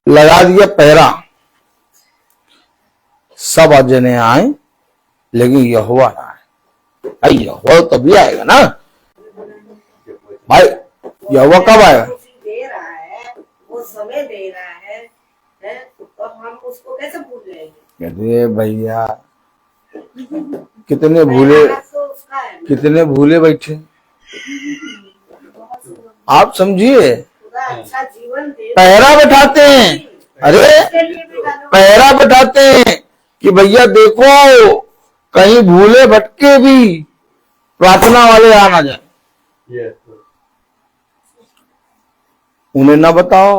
[SPEAKER 6] लगा दिया पहरा। सब अजने आए लेकिन यहोवा ना आए। भाई यहोवा तभी आएगा ना भाई। यहोवा कब आएगा?
[SPEAKER 2] दे रहा है, वो समय दे रहा है तो हम उसको कैसे भूल जाएंगे?
[SPEAKER 6] कहते भैया कितने भूले,
[SPEAKER 2] तो उसका है ना।
[SPEAKER 6] कितने भूले बैठे। आप समझिए,
[SPEAKER 2] खुदा अच्छा जीवन दे
[SPEAKER 6] पहरा बैठाते हैं। अरे
[SPEAKER 2] उसके लिए भी गाना
[SPEAKER 6] पहरा बैठाते हैं कि भैया देखो कहीं भूले भटके भी प्रार्थना वाले आ ना जाए। उन्हें ना बताओ,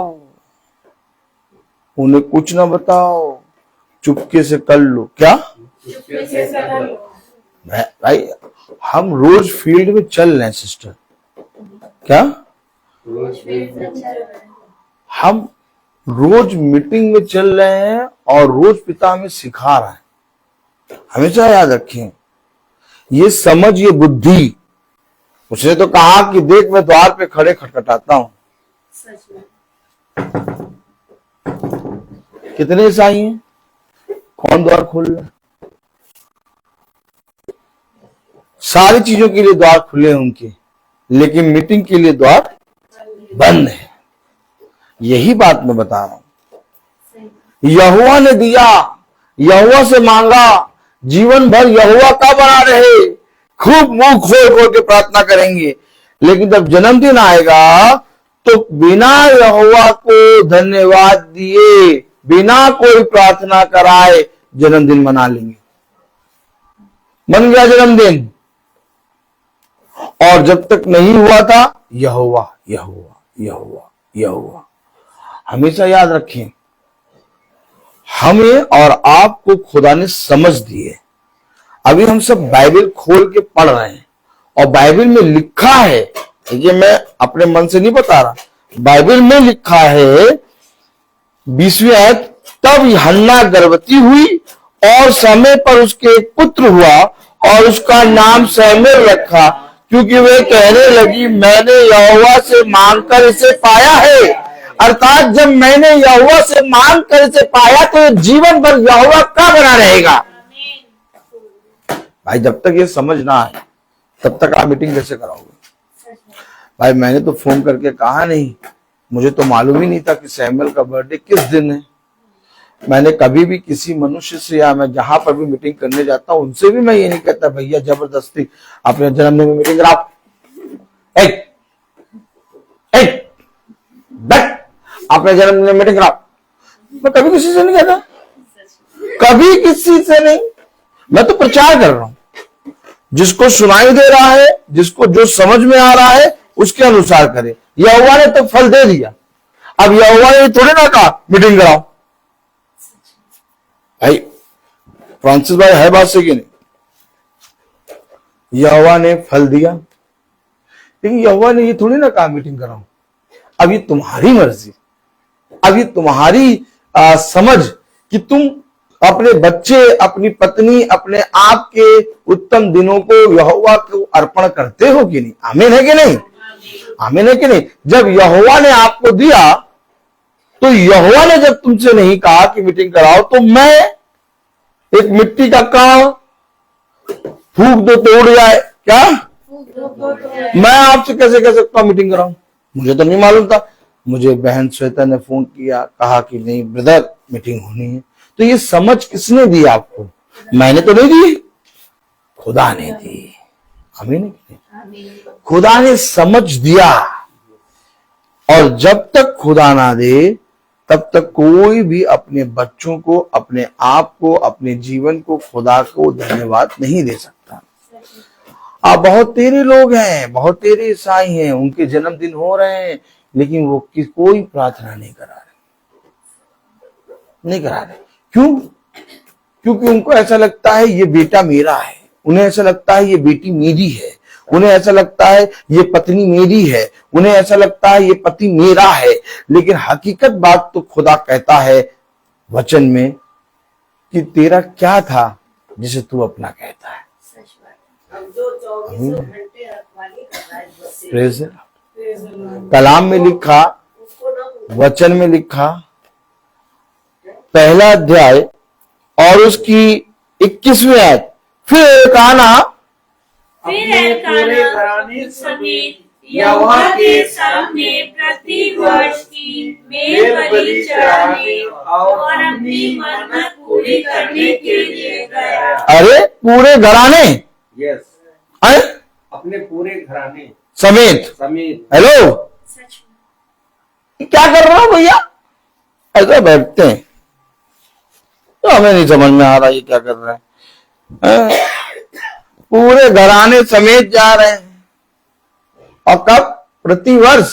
[SPEAKER 6] उन्हें कुछ ना बताओ, चुपके से कर लो। क्या भाई, हम रोज फील्ड में चल रहे हैं सिस्टर। क्या हम रोज मीटिंग में चल रहे हैं और रोज पिता में सिखा रहा है। हमेशा याद रखें, ये समझ, ये बुद्धि। उसने तो कहा कि देख मैं द्वार पे खड़े खटखटाता हूं। कितने ईसाई हैं? कौन द्वार खोल रहा है? सारी चीजों के लिए द्वार खुले हैं उनके, लेकिन मीटिंग के लिए द्वार बंद है। यही बात मैं बता रहा हूं। यहोवा ने दिया, यहोवा से मांगा, जीवन भर यहोवा का बना रहे। खूब मुंह खोल खोल के प्रार्थना करेंगे, लेकिन जब जन्मदिन आएगा तो बिना यहोवा को धन्यवाद दिए, बिना कोई प्रार्थना कराए जन्मदिन मना लेंगे। बन गया जन्मदिन, और जब तक नहीं हुआ था यहोवा यहोवा यहोवा यहोवा। हमेशा याद रखें, हमें और आपको खुदा ने समझ दी है। अभी हम सब बाइबल खोल के पढ़ रहे हैं और बाइबल में लिखा है, ये मैं अपने मन से नहीं बता रहा, बाइबल में लिखा है 20वीं आयत, तब हन्ना गर्भवती हुई और समय पर उसके एक पुत्र हुआ और उसका नाम सैमुएल रखा, क्योंकि वे कहने लगी मैंने यहोवा से मांगकर इसे पाया है। अर्थात जब मैंने यहोवा से मांगकर इसे पाया तो जीवन भर यहोवा का बना रहेगा। भाई जब तक ये समझ ना आए तब तक आप मीटिंग कैसे कराओगे? भाई मैंने तो फोन करके कहा नहीं, मुझे तो मालूम ही नहीं था कि सैमुएल का बर्थडे किस दिन है। मैंने कभी भी किसी मनुष्य से, या मैं जहां पर भी मीटिंग करने जाता हूं उनसे भी मैं ये नहीं कहता भैया जबरदस्ती अपने जन्मदिन में मीटिंग कराओ, अपने जन्मदिन में मीटिंग कराओ। मैं कभी किसी से नहीं कहता, कभी किसी से नहीं। मैं तो प्रचार कर रहा हूं, जिसको सुनाई दे रहा है, जिसको जो समझ में आ रहा है उसके अनुसार करे। यहोवा ने तो फल दे दिया, अब यहोवा ने थोड़े ना कहा मीटिंग कराओ। भाई फ्रांसिस भाई है बात से कि नहीं? यहोवा ने फल दिया, लेकिन यहोवा ने ये थोड़ी ना कहा मीटिंग कराओ। अब ये तुम्हारी मर्जी, अब ये तुम्हारी समझ कि तुम अपने बच्चे, अपनी पत्नी, अपने आप के उत्तम दिनों को यहोवा को अर्पण करते हो कि नहीं? आमीन है कि नहीं? आमीन है कि नहीं? जब यहोवा ने आपको दिया, तो यहोवा ने जब तुमसे नहीं कहा कि मीटिंग कराओ, तो मैं एक मिट्टी का काम फूंक दो तो उड़ जाए क्या? मैं आपसे कैसे कह सकता हूं मीटिंग कराऊं? मुझे तो नहीं मालूम था। मुझे बहन श्वेता ने फोन किया, कहा कि नहीं ब्रदर मीटिंग होनी है। तो ये समझ किसने दी आपको? मैंने तो नहीं दी, खुदा ने दी। आमीन। खुदा ने समझ दिया, और जब तक खुदा ना दे तब तक कोई भी अपने बच्चों को, अपने आप को, अपने जीवन को, खुदा को धन्यवाद नहीं दे सकता। आप बहुत तेरे लोग हैं, बहुत तेरे ईसाई हैं, उनके जन्मदिन हो रहे हैं, लेकिन वो कोई प्रार्थना नहीं करा रहे। क्यों? क्योंकि उनको ऐसा लगता है ये बेटा मेरा है, उन्हें ऐसा लगता है ये बेटी मेरी है, उन्हें ऐसा लगता है ये पत्नी मेरी है, उन्हें ऐसा लगता है ये पति मेरा है। लेकिन हकीकत बात तो खुदा कहता है वचन में कि तेरा क्या था जिसे तू अपना कहता है। Praise the Lord. कलाम में लिखा, वचन में लिखा, पहला अध्याय और उसकी 21वीं आयत, फिर एल्काना
[SPEAKER 5] समेत यहोवा के सामने प्रति वर्ष की मेल बलि चढ़ाने और अपनी मन्नत पूरी करने के लिए गया।
[SPEAKER 6] अरे पूरे घराने,
[SPEAKER 1] यस,
[SPEAKER 6] अरे
[SPEAKER 1] अपने पूरे घराने
[SPEAKER 6] समेत। हेलो, क्या कर रहा हूं भैया? ऐसा बैठते हैं तो हमें नहीं समझ में आ रहा ये क्या कर रहा है। पूरे घराने समेत जा रहे हैं, और कब? प्रतिवर्ष।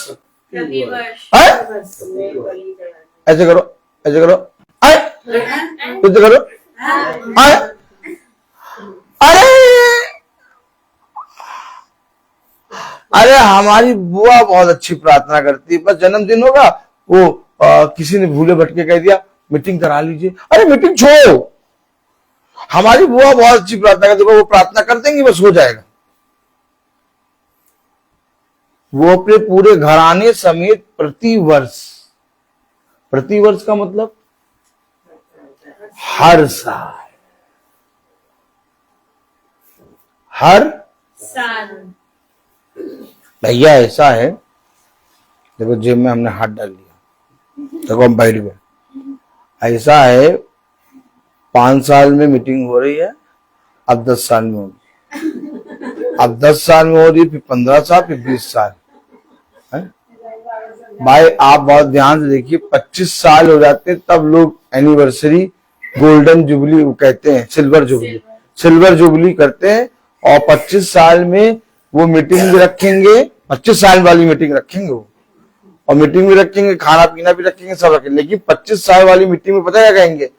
[SPEAKER 6] ऐसे करो, ऐसे करो, ऐसे करो। अरे हमारी बुआ बहुत अच्छी प्रार्थना करती है, बस जन्मदिन होगा वो किसी ने भूले भटके कह दिया मीटिंग करा लीजिए। अरे मीटिंग छोड़ो, हमारी बुआ बहुत अच्छी प्रार्थना करती है, वो प्रार्थना कर देंगी बस हो जाएगा। वो अपने पूरे घराने समेत प्रतिवर्ष, प्रतिवर्ष का मतलब हर साल, हर
[SPEAKER 5] साल।
[SPEAKER 6] भैया ऐसा है, देखो जेब में हमने हाथ डाल लिया, देखो हम बैठ गए। ऐसा है 5 साल में मीटिंग हो रही है, अब 10 साल में होगी, अब 10 साल में हो रही है, फिर 15 साल, फिर 20 साल है? भाई आप बहुत ध्यान से देखिए, 25 साल हो जाते तब लोग एनिवर्सरी, गोल्डन जुबली वो कहते हैं, सिल्वर जुबली करते हैं, और 25 साल में वो मीटिंग भी रखेंगे, 25 साल वाली मीटिंग रखेंगे वो, और मीटिंग भी रखेंगे, खाना पीना भी रखेंगे, सब रखेंगे। लेकिन 25 साल वाली मीटिंग में पता क्या कहेंगे?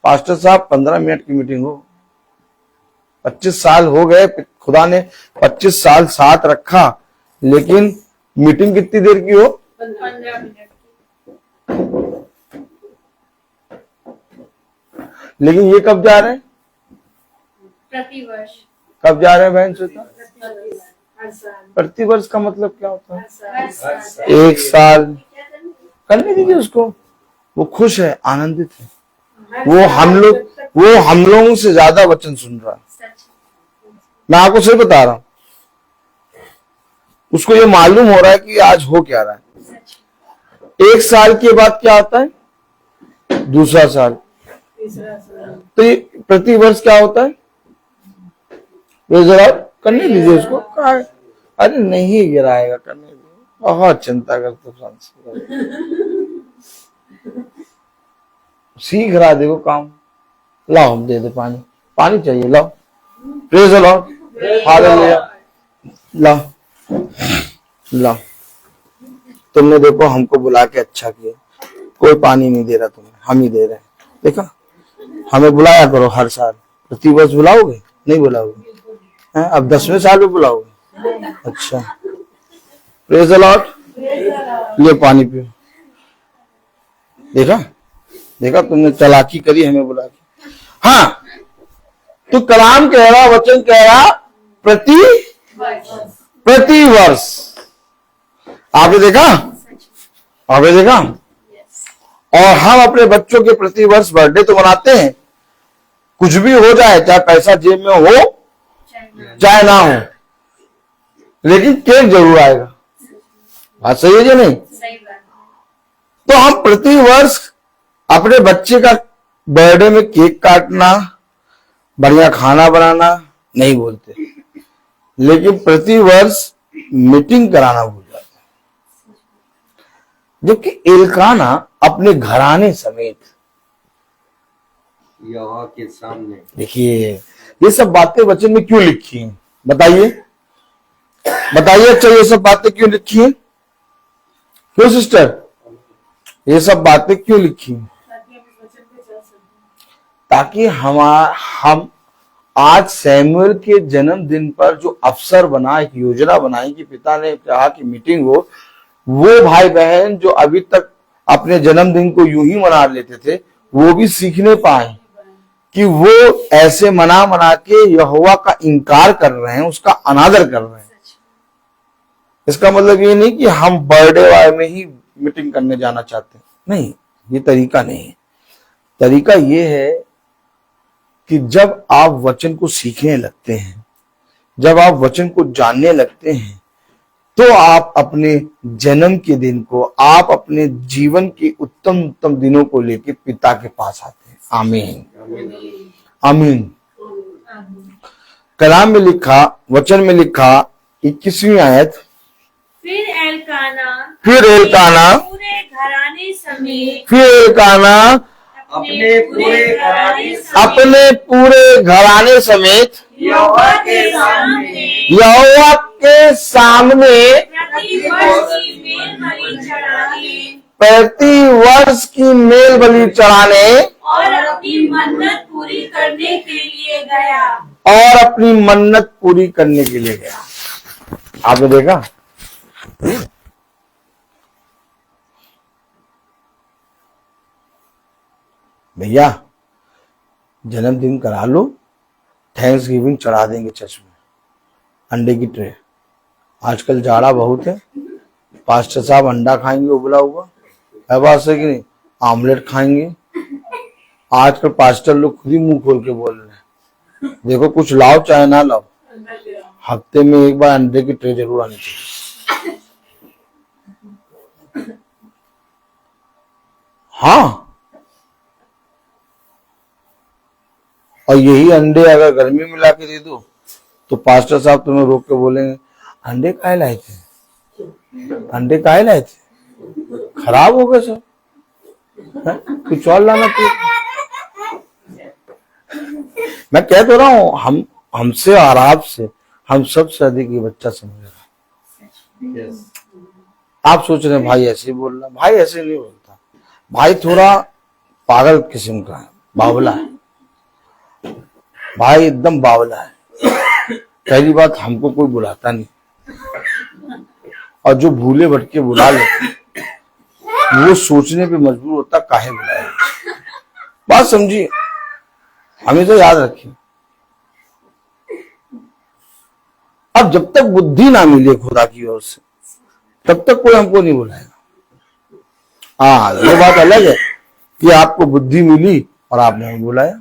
[SPEAKER 6] पास्टर साहब 15 मिनट की मीटिंग हो। 25 साल हो गए, खुदा ने 25 साल साथ रखा, लेकिन मीटिंग कितनी देर की हो?
[SPEAKER 5] 15 मिनट।
[SPEAKER 6] लेकिन ये कब जा रहे हैं?
[SPEAKER 5] प्रतिवर्ष।
[SPEAKER 6] कब जा रहे हैं बहन श्वेता? प्रतिवर्ष का मतलब क्या होता है? 1 साल। करने दीजिए उसको, वो खुश है, आनंदित है, वो हम लोगों से ज्यादा वचन सुन रहा है। मैं आपको सिर्फ बता रहा हूं, उसको ये मालूम हो रहा है कि आज हो क्या रहा है। 1 साल के बाद क्या आता है? दूसरा साल। तो ये प्रतिवर्ष क्या होता है? जरा करने दीजिए उसको। अरे नहीं गिराएगा, करने दीजिए, बहुत चिंता करते सीख रहा, देखो काम। लाओ हम दे दे पानी, पानी चाहिए, लाओ। Praise the Lord. हालेलुया। ला ला, तुमने देखो हमको बुला के अच्छा किया, कोई पानी नहीं दे रहा तुम्हें, हम ही दे रहे हैं। देखा, हमें बुलाया करो हर साल, प्रति वर्ष बुलाओगे? नहीं बुलाओगे हैं? अब 10वें साल में बुलाओगे? अच्छा, प्रेज द लॉर्ड। ये पानी पियो। देखा देखा, तुमने चालाकी करी हमें बुला के। हाँ, तो कलाम कह रहा, वचन कह रहा प्रति वर्ष। आपने देखा? आपने देखा? और हम अपने बच्चों के प्रति वर्ष बर्थडे तो मनाते हैं, कुछ भी हो जाए, चाहे पैसा जेब में हो चाहे ना हो, लेकिन केक जरूर आएगा। बात सही है या नहीं? तो हम प्रति वर्ष अपने बच्चे का बर्थडे में केक काटना, बढ़िया खाना बनाना नहीं बोलते, लेकिन प्रति वर्ष मीटिंग कराना भूल जाते हैं। जबकि एल्काना अपने घराने समेत,
[SPEAKER 1] यहोवा के सामने,
[SPEAKER 6] देखिए ये सब बातें वचन में क्यों लिखी हैं? बताइए बताइए। अच्छा, ये सब बातें क्यों लिखी हैं? क्यों सिस्टर, ये सब बातें क्यों लिखी हैं? ताकि हम आज सैमुअल के जन्मदिन पर जो अवसर बना, एक योजना बनाई कि पिता ने कहा कि मीटिंग हो, वो भाई बहन जो अभी तक अपने जन्मदिन को यूं ही मना लेते थे, वो भी सीखने पाए कि वो ऐसे मना मना के यहोवा का इनकार कर रहे हैं, उसका अनादर कर रहे हैं। इसका मतलब ये नहीं कि हम बर्थडे में ही मीटिंग करने जाना चाहते हैं, नहीं, ये तरीका नहीं है। तरीका ये है कि जब आप वचन को सीखने लगते हैं, जब आप वचन को जानने लगते हैं, तो आप अपने जन्म के दिन को, आप अपने जीवन के उत्तम उत्तम दिनों को लेकर पिता के पास आते हैं। आमीन आमीन। कलाम में लिखा, वचन में लिखा 21वीं आयत,
[SPEAKER 5] फिर एल्काना
[SPEAKER 6] पूरे घराने समेत
[SPEAKER 5] यहोवा
[SPEAKER 6] के सामने प्रति वर्ष की मेल बलि चढ़ाने
[SPEAKER 5] और अपनी मन्नत पूरी करने के लिए गया।
[SPEAKER 6] आपने देखा? भैया जन्मदिन करा लो, थैंक्स गिविंग चढ़ा देंगे चर्च में, अंडे की ट्रे। आजकल जाड़ा बहुत है, पास्टर साहब अंडा खाएंगे उबला हुआ, है बात सही कि नहीं? आमलेट खाएंगे। आजकल पास्टर लोग खुद ही मुंह खोल के बोल रहे हैं, देखो कुछ लाओ चाहे ना लाओ, हफ्ते में एक बार अंडे की ट्रे जरूर आनी चाहिए। हाँ, और यही अंडे अगर गर्मी में लाके दे दो तो पास्टर साहब तुम्हें रोक के बोलेंगे, अंडे काहे लाए थे, अंडे काहे लाए थे, खराब हो गए सब, कुछ और लाना चाहिए। मैं कह तो रहा हूं, हमसे और आपसे हम सबसे अधिक ये बच्चा समझ रहा। आप सोच रहे हैं भाई ऐसे ही बोल रहा, भाई ऐसे नहीं बोलता, भाई थोड़ा पागल किस्म का है, बावला है भाई, एकदम बावला है। पहली बात, हमको कोई बुलाता नहीं, और जो भूले भटके बुला लेते वो सोचने पे मजबूर होता काहे बुलाया। बात समझिए, हमें तो याद रखिए, अब जब तक बुद्धि ना मिले खुदा की ओर से, तब तक कोई हमको नहीं बुलाएगा। हाँ, ये बात अलग है कि आपको बुद्धि मिली और आपने हमें बुलाया,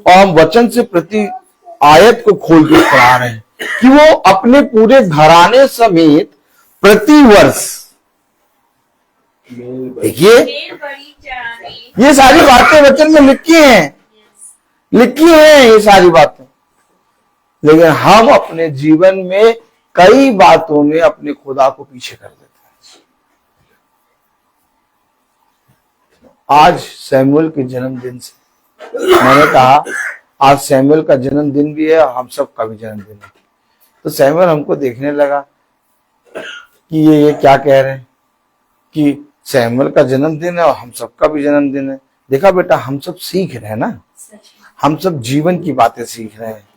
[SPEAKER 6] और हम वचन से प्रति आयत को खोल के पढ़ा रहे हैं कि वो अपने पूरे घराने समेत प्रति वर्ष, देखिए ये सारी बातें वचन में लिखी हैं ये सारी बातें, लेकिन हम अपने जीवन में कई बातों में अपने खुदा को पीछे कर देते हैं। आज सैमुअल के जन्मदिन से मैंने कहा आज सैमुअल का जन्मदिन भी है और हम सबका भी जन्मदिन है। तो सैमुअल हमको देखने लगा कि ये क्या कह रहे हैं कि सैमुअल का जन्मदिन है और हम सबका भी जन्मदिन है। देखा बेटा, हम सब सीख रहे हैं ना, हम सब जीवन की बातें सीख रहे हैं,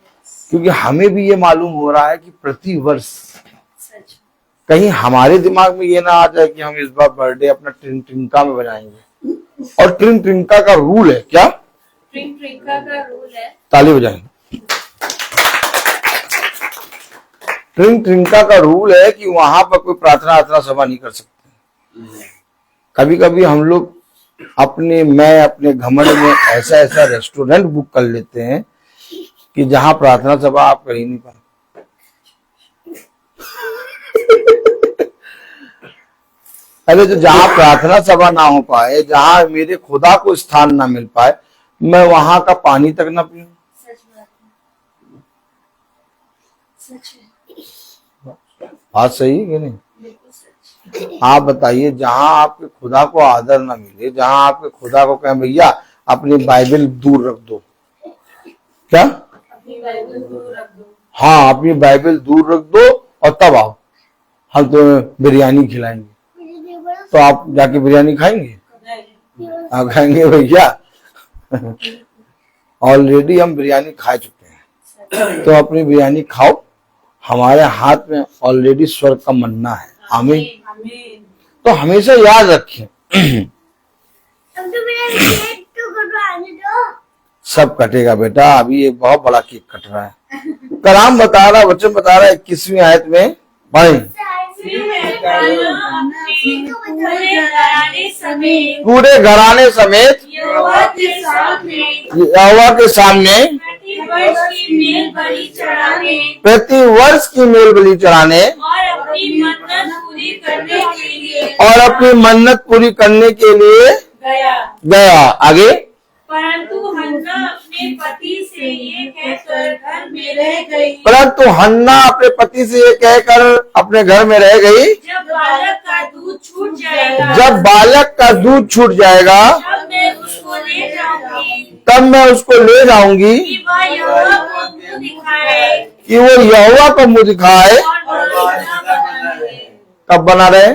[SPEAKER 6] क्योंकि हमें भी ये मालूम हो रहा है कि प्रति वर्ष कहीं हमारे दिमाग में ये ना आ जाए कि हम इस बार बर्थडे अपना ट्रिंका में बनाएंगे। और ट्रिंका का रूल है क्या?
[SPEAKER 5] ट्रिंका का रूल है,
[SPEAKER 6] ताली बजाएंगे। ट्रिंका का रूल है कि वहां पर कोई प्रार्थना सभा नहीं कर सकते। कभी कभी हम लोग अपने घमंड में ऐसा रेस्टोरेंट बुक कर लेते हैं कि जहां प्रार्थना सभा आप कर ही नहीं पाए। अरे तो जहां प्रार्थना सभा ना हो पाए, जहां मेरे खुदा को स्थान ना मिल पाए, मैं वहां का पानी तक ना पीऊं।
[SPEAKER 5] सच बात है, सच है,
[SPEAKER 6] बात सही है कि नहीं?
[SPEAKER 5] बिल्कुल सच।
[SPEAKER 6] आप बताइए, जहां आपके खुदा को आदर ना मिले, जहां आपके खुदा को कहें भैया अपनी बाइबल दूर रख दो, क्या?
[SPEAKER 5] अपनी बाइबल दूर रख दो।
[SPEAKER 6] हाँ, अपनी बाइबल दूर रख दो और तब आओ, हम तुम्हें बिरयानी खिलाएंगे। तो आप जाके बिरयानी खाएंगे? आप खाएंगे भैया? ऑलरेडी हम बिरयानी खा चुके हैं, तो अपनी बिरयानी खाओ। हमारे हाथ में ऑलरेडी स्वर्ग का मन्ना है। आमीन।
[SPEAKER 3] आमीन।
[SPEAKER 6] तो हमेशा याद रखें, सब कटेगा बेटा। अभी एक बहुत बड़ा केक कट रहा है। कलाम बता रहा, वचन बता रहा है 21वीं आयत में, पढ़ें। पूरे घराने समेत
[SPEAKER 5] यहोवा
[SPEAKER 6] के सामने प्रति वर्ष की मेल बलि चढ़ाने और अपनी मन्नत पूरी करने के लिए गया। आगे,
[SPEAKER 5] परंतु हन्ना अपने पति से ये कहकर घर में रह गई।
[SPEAKER 6] परंतु हन्ना अपने पति से ये कहकर अपने घर में रह गई।
[SPEAKER 5] जब बालक का दूध छूट जाएगा,
[SPEAKER 6] जब बालक का दूध छूट जाएगा,
[SPEAKER 5] तब मैं उसको ले जाऊंगी,
[SPEAKER 6] तब मैं उसको ले जाऊंगी
[SPEAKER 5] कि वह यहोवा को मुंह दिखाए
[SPEAKER 6] कि वो यहोवा को मुंह दिखाए।
[SPEAKER 5] और बलिदान बना दे।
[SPEAKER 6] कब बना रहे?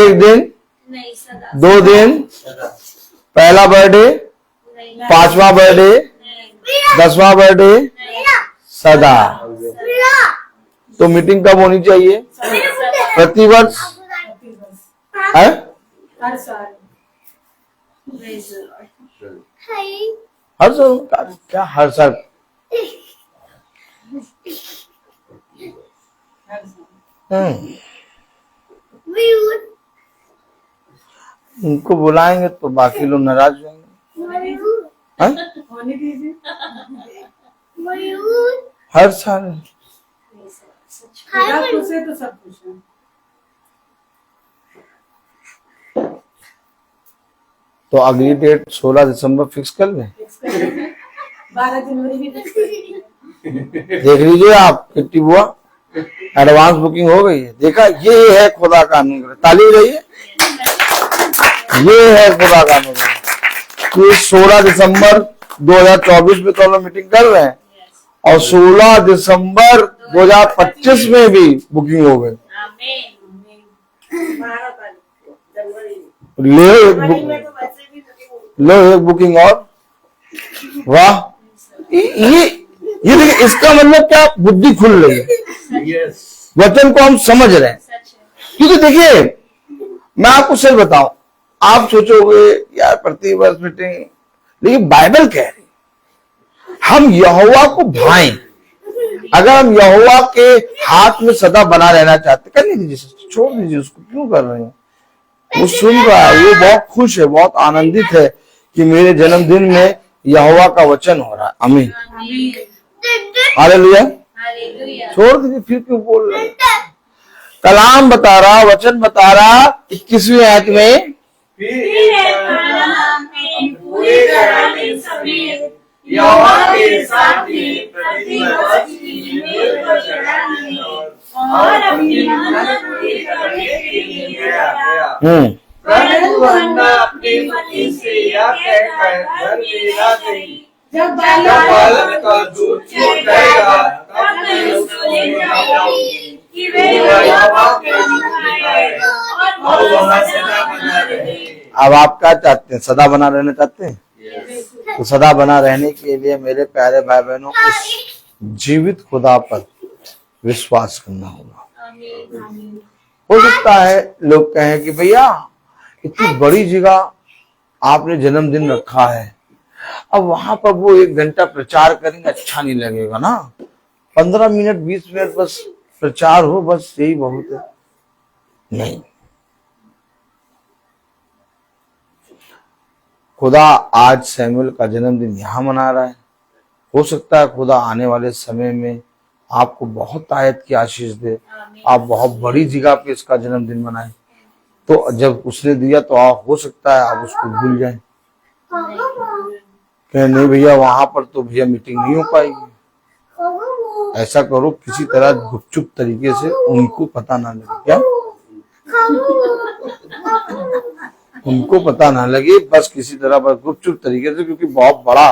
[SPEAKER 6] एक दिन,
[SPEAKER 5] नहीं, सदा
[SPEAKER 6] 2 दिन, पहला बर्थडे,
[SPEAKER 5] नहीं,
[SPEAKER 6] 5वां बर्थडे, 10वां बर्थडे, सदा। तो मीटिंग कब होनी चाहिए? प्रतिवर्ष है?
[SPEAKER 3] हर साल।
[SPEAKER 6] हर साल? क्या हर साल? उनको बुलाएंगे तो बाकी लोग नाराज हो जाएंगे।
[SPEAKER 3] होने दीजिए।
[SPEAKER 6] हर साल
[SPEAKER 3] खुदा खुश है तो सब खुश है।
[SPEAKER 6] तो अगली डेट 16 दिसंबर फिक्स कर लें।
[SPEAKER 3] 12 जनवरी भी फिक्स करिए।
[SPEAKER 6] देख लीजिए आप कितनी बुआ, एडवांस बुकिंग हो गई है। देखा, ये है खुदा का अनुग्रह। ताली बजाइए। ये है खुदा का अनुग्रह कि 16 दिसंबर 2024 में तो हम लोग मीटिंग कर रहे हैं और 16 दिसंबर 2025 में भी बुकिंग हो गई। ले एक बुकिंग और। वाह, ये देखिए, इसका मतलब क्या? बुद्धि खुल रही है, वचन को हम समझ रहे हैं। क्योंकि देखिए, मैं आपको सच बताऊं, आप सोचोगे यार प्रतिवर्ष मीटिंग, लेकिन बाइबल कह रही हम यहोवा को भाएं। अगर हम यहोवा के हाथ में सदा बना रहना चाहते, करने दीजिए, छोड़ दीजिए उसको, क्यों कर रहे हैं? वो सुन रहा है, वो बहुत खुश है, बहुत आनंदित है कि मेरे जन्मदिन में यहोवा का वचन हो रहा है। आमीन, हालेलुया। छोड़ दीजिए, फिर क्यों बोल रहे हैं? कलाम बता रहा, वचन बता रहा 21वीं आयत में,
[SPEAKER 5] पूरे घराने समेत यहोवा के सामने प्रतिवर्ष की मेल बलि चढ़ाने और अपनी मन्नत पूरी करने के लिए गया।
[SPEAKER 1] परंतु हन्ना अपने पति से यह कहकर घर में रह गई।
[SPEAKER 3] जब
[SPEAKER 1] बालक का दूध छूटेगा तब मैं उसको ले जाऊंगी कि वे यहोवा के दिखाए और वहाँ सदा बना रहे।
[SPEAKER 6] अब आप क्या चाहते हैं, सदा बना रहना चाहते हैं? तो सदा बना रहने के लिए मेरे प्यारे भाई बहनों उस जीवित खुदा पर विश्वास करना होगा। हो सकता है लोग कहें कि भैया इतनी बड़ी जगह आपने जन्मदिन रखा है, अब वहां पर वो 1 घंटा प्रचार करेंगे, अच्छा नहीं लगेगा ना। 15 मिनट 20 मिनट बस प्रचार हो, बस यही बहुत है। नहीं, खुदा आज सैमुअल का जन्मदिन यहाँ मना रहा है। हो सकता है खुदा आने वाले समय में आपको बहुत आयत की आशीष दे, आप बहुत बड़ी जगह पे इसका जन्मदिन मनाएं। तो जब उसने दिया तो आप हो सकता है आप उसको भूल जाएं, कहें नहीं भैया वहां पर तो भैया मीटिंग नहीं हो पाएगी। ऐसा करो किसी तरह गुपचुप तरीके से, उनको पता ना लगे। क्या उनको पता ना लगे, बस किसी तरह बस गुपचुप तरीके से, क्योंकि बहुत बड़ा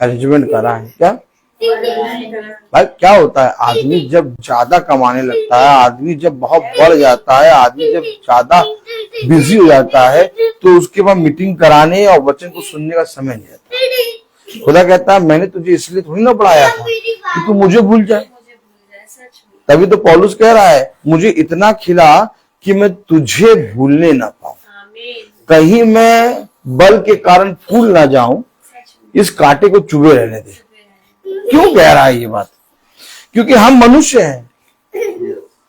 [SPEAKER 6] अरेंजमेंट करा है। क्या भाई क्या होता है, आदमी जब ज्यादा कमाने लगता है, आदमी जब बहुत बढ़ जाता है, आदमी जब ज्यादा बिजी हो जाता है, तो उसके बाद मीटिंग कराने और वचन को सुनने का समय नहीं रहता। खुदा कहता है मैंने तुझे इसलिए थोड़ी ना बढ़ाया था कि तू मुझे भूल जाए। तभी तो पौलुस कह रहा है मुझे इतना खिला कि मैं तुझे भूलने ना पाऊं, कहीं मैं बल के कारण फूल ना जाऊं, इस कांटे को चुभे रहने दे। क्यों कह रहा है ये बात? क्योंकि हम मनुष्य हैं।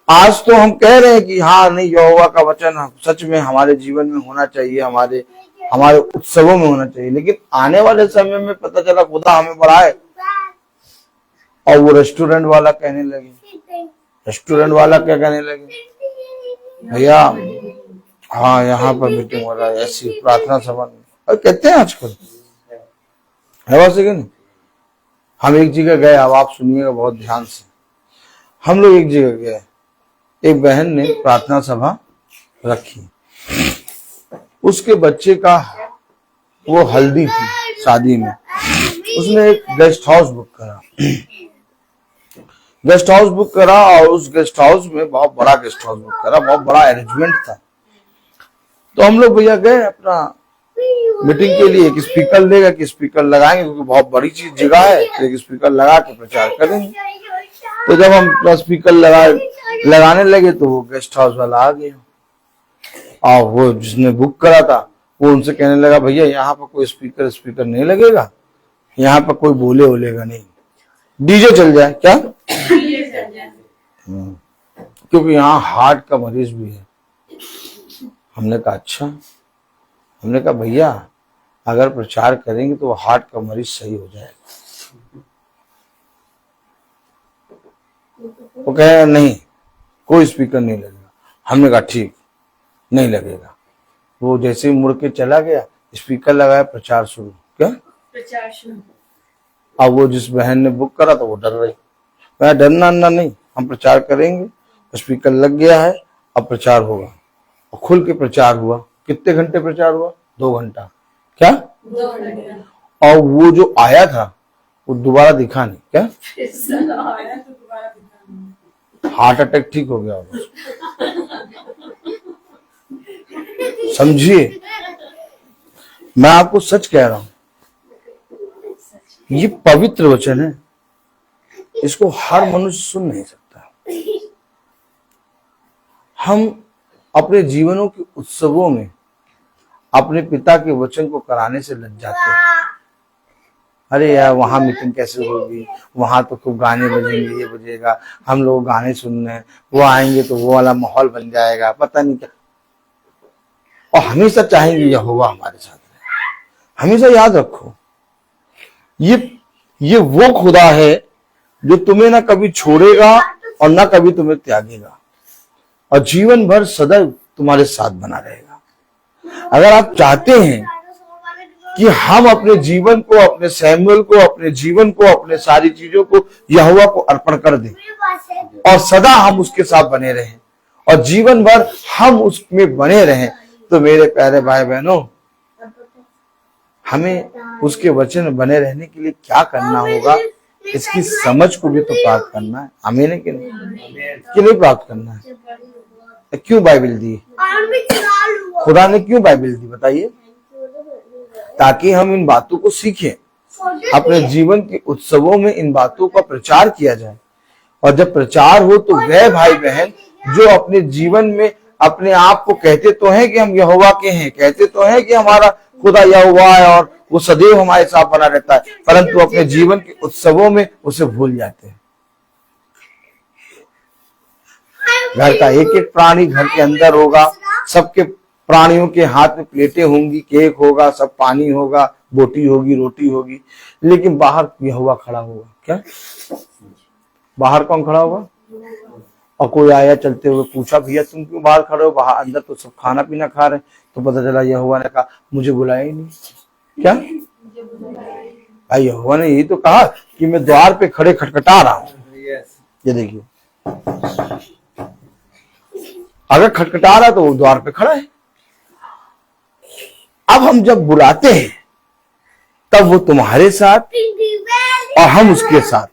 [SPEAKER 6] आज तो हम कह रहे हैं कि हाँ नहीं, यहोवा का वचन सच में हमारे जीवन में होना चाहिए, हमारे उत्सवों में होना चाहिए, लेकिन आने वाले समय में पता चला खुदा हमें बढ़ाए और वो रेस्टोरेंट वाला कहने लगे, रेस्टोरेंट वाला क्या कहने लगे, भैया हाँ यहाँ पर मीटिंग हो रहा है, ऐसी प्रार्थना सभा और कहते हैं आजकल है वैसे कि नहीं। हम एक जगह गए, अब आप सुनिएगा बहुत ध्यान से। हम लोग एक जगह गए, एक बहन ने प्रार्थना सभा रखी, उसके बच्चे का वो हल्दी थी शादी में, उसने एक गेस्ट हाउस बुक करा, गेस्ट हाउस बुक करा और उस गेस्ट हाउस में बहुत बड़ा गेस्ट हाउस बुक करा, बहुत बड़ा अरेंजमेंट था। तो हम लोग भैया गए अपना मीटिंग के लिए, एक स्पीकर लेगा कि स्पीकर लगाएंगे, क्योंकि बहुत बड़ी चीज जगह है, तो एक स्पीकर लगा के प्रचार करेंगे। तो जब हम स्पीकर लगाने लगे तो वो गेस्ट हाउस वाला आ गया और वो जिसने बुक करा था वो उनसे कहने लगा भैया यहाँ पर कोई स्पीकर नहीं लगेगा, यहाँ पर कोई बोलेगा नहीं, डीजे चल जाए क्या? क्योंकि यहाँ हार्ट का मरीज भी है। हमने कहा अच्छा, हमने कहा भैया अगर प्रचार करेंगे तो हार्ट का मरीज सही हो जाएगा। वो कहे नहीं कोई स्पीकर नहीं लगेगा। हमने कहा ठीक नहीं लगेगा। वो जैसे ही मुड़ के चला गया, स्पीकर लगाया, प्रचार शुरू। क्या
[SPEAKER 5] प्रचार शुरू?
[SPEAKER 6] अब वो जिस बहन ने बुक करा था वो डर रही, मैं डरना नहीं, हम प्रचार करेंगे, स्पीकर लग गया है, अब प्रचार होगा। और खुल के प्रचार हुआ। कितने घंटे प्रचार हुआ? 2 घंटा। क्या
[SPEAKER 5] 2 घंटे?
[SPEAKER 6] और वो जो आया था वो दोबारा दिखा नहीं। क्या हार्ट अटैक ठीक हो गया होगा, समझिए। मैं आपको सच कह रहा हूं, ये पवित्र वचन है, इसको हर मनुष्य सुन नहीं सकता। हम अपने जीवनों के उत्सवों में अपने पिता के वचन को कराने से लग जाते हैं। अरे यार वहां मीटिंग कैसे होगी, वहां तो खूब गाने बजेंगे, ये बजेगा, हम लोग गाने सुनने, वो आएंगे तो वो वाला माहौल बन जाएगा, पता नहीं क्या। और हमेशा चाहेंगे यहोवा हमारे साथ रहे। हमेशा याद रखो, ये वो खुदा है जो तुम्हें ना कभी छोड़ेगा और ना कभी तुम्हें त्यागेगा, और जीवन भर सदैव तुम्हारे साथ बना रहेगा। अगर आप चाहते हैं कि हम अपने जीवन को, अपने सैमुअल को, अपने जीवन को, अपने सारी चीजों को यहोवा को अर्पण कर दें और सदा हम उसके साथ बने रहें और जीवन भर हम उसमें बने रहें, तो मेरे प्यारे भाई बहनों, हमें उसके वचन में बने रहने के लिए क्या करना होगा, इसकी समझ को भी तो प्राप्त करना है। आमीन है कि नहीं? कि नहीं प्राप्त करना है? क्यों बाइबल दी? खुदा ने क्यों बाइबल दी बताइए? ताकि हम इन बातों को सीखें, अपने जीवन के उत्सवों में इन बातों का प्रचार किया जाए। और जब प्रचार हो तो वह भाई बहन जो अपने जीवन में अपने आप को कहते तो हैं कि हम यहोवा के हैं, कहते तो हैं कि हमारा खुदा यहोवा है और वो सदैव हमारे साथ बना रहता है, परंतु अपने जीवन के उत्सवों में उसे भूल जाते हैं। घर का एक एक प्राणी घर के अंदर होगा, सबके प्राणियों के हाथ में प्लेटें होंगी, केक होगा, सब पानी होगा, बोटी होगी, रोटी होगी, लेकिन बाहर यहोवा खड़ा होगा। क्या बाहर कौन खड़ा होगा? और कोई आया चलते हुए, पूछा भैया तुम क्यों बाहर खड़े हो? बाहर अंदर तो सब खाना पीना खा रहे, तो पता चला यहोवा ने कहा मुझे बुलाया ही नहीं। क्या यहोवा ने यही तो कहा कि मैं द्वार पे खड़े खटखटा रहा हूं। ये देखिए, अगर खटखटा रहा तो वो द्वार पे खड़ा है। अब हम जब बुलाते हैं तब वो तुम्हारे साथ और हम उसके साथ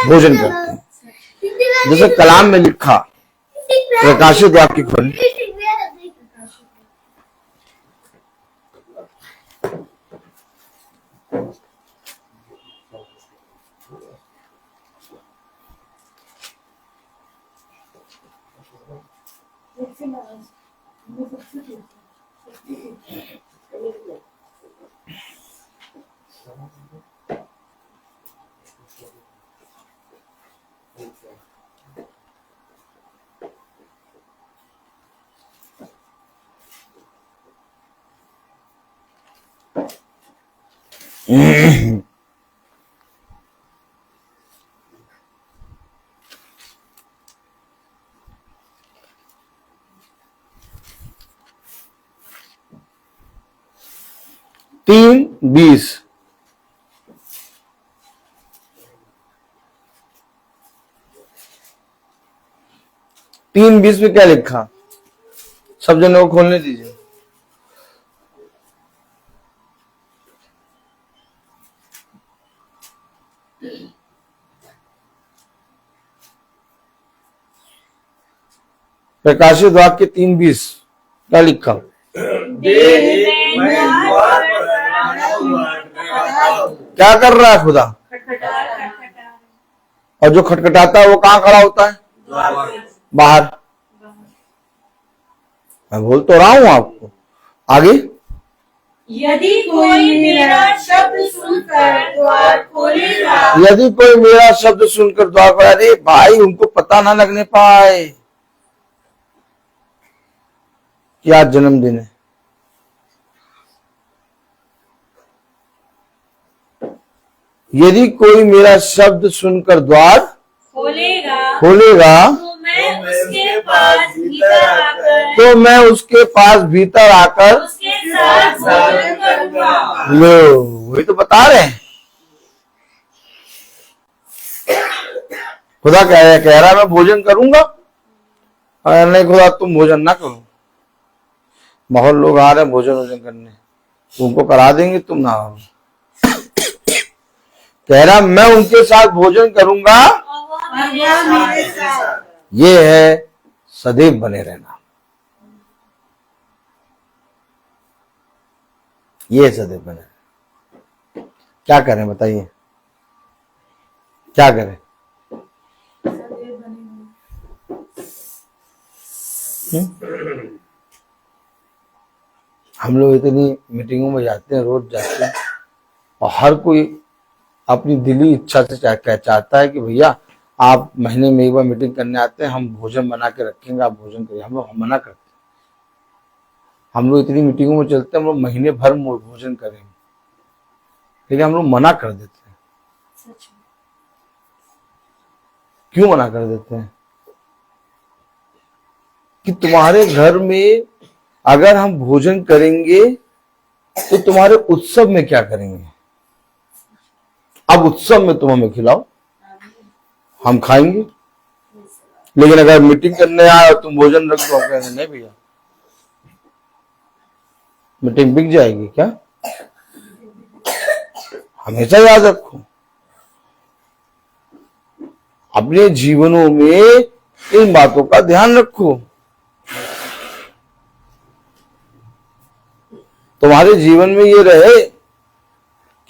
[SPEAKER 6] भोजन करते हैं। जैसे कलाम में लिखा, प्रकाशित वाक्य खोलिए, तीन 20 3:20 में क्या लिखा? सब जनों को खोलने दीजिए। प्रकाशित वाक्य 3:20 क्या लिखा? क्या कर रहा है खुदा? और जो खटखटाता है वो कहाँ खड़ा होता है? बाहर। मैं बोल तो रहा हूं आपको। आगे,
[SPEAKER 5] यदि कोई मेरा शब्द सुनकर द्वार खोलेगा,
[SPEAKER 6] यदि कोई मेरा शब्द सुनकर द्वार खोलेगा। अरे भाई, उनको पता ना लगने पाए कि आज जन्मदिन है। यदि कोई मेरा शब्द सुनकर द्वार खोलेगा
[SPEAKER 5] तो मैं उसके पास भीतर आकर उसके साथ भोजन करूंगा।
[SPEAKER 6] लो, वही तो बता रहे हैं। खुदा कह रहा है मैं भोजन करूंगा। नहीं खुदा तुम भोजन ना करो। बहुत लोग आ रहे हैं भोजन करने, तुमको करा देंगे, तुम ना आओ। कह रहा मैं उनके साथ भोजन करूंगा, ये है सदैव बने रहना। ये सदैव बने रहना। क्या करें बताइए, क्या करें? हम लोग इतनी मीटिंगों में जाते हैं, रोज जाते हैं, और हर कोई अपनी दिली इच्छा से चाहता है कि भैया आप महीने में एक बार मीटिंग करने आते हैं, हम भोजन बना के रखेंगे, आप भोजन करिए। हम लोग मना करते हैं। हम लोग इतनी मीटिंगों में चलते हैं, हम लोग महीने भर भोजन करेंगे, लेकिन हम लोग मना कर देते हैं। क्यों मना कर देते हैं? कि तुम्हारे घर में अगर हम भोजन करेंगे तो तुम्हारे उत्सव में क्या करेंगे? अब उत्सव में तुम हमें खिलाओ, हम खाएंगे, लेकिन अगर मीटिंग करने आए और तुम भोजन रख दो, कहेंगे नहीं भैया मीटिंग बिक जाएगी क्या? हमेशा याद रखो, अपने जीवनों में इन बातों का ध्यान रखो। तुम्हारे जीवन में ये रहे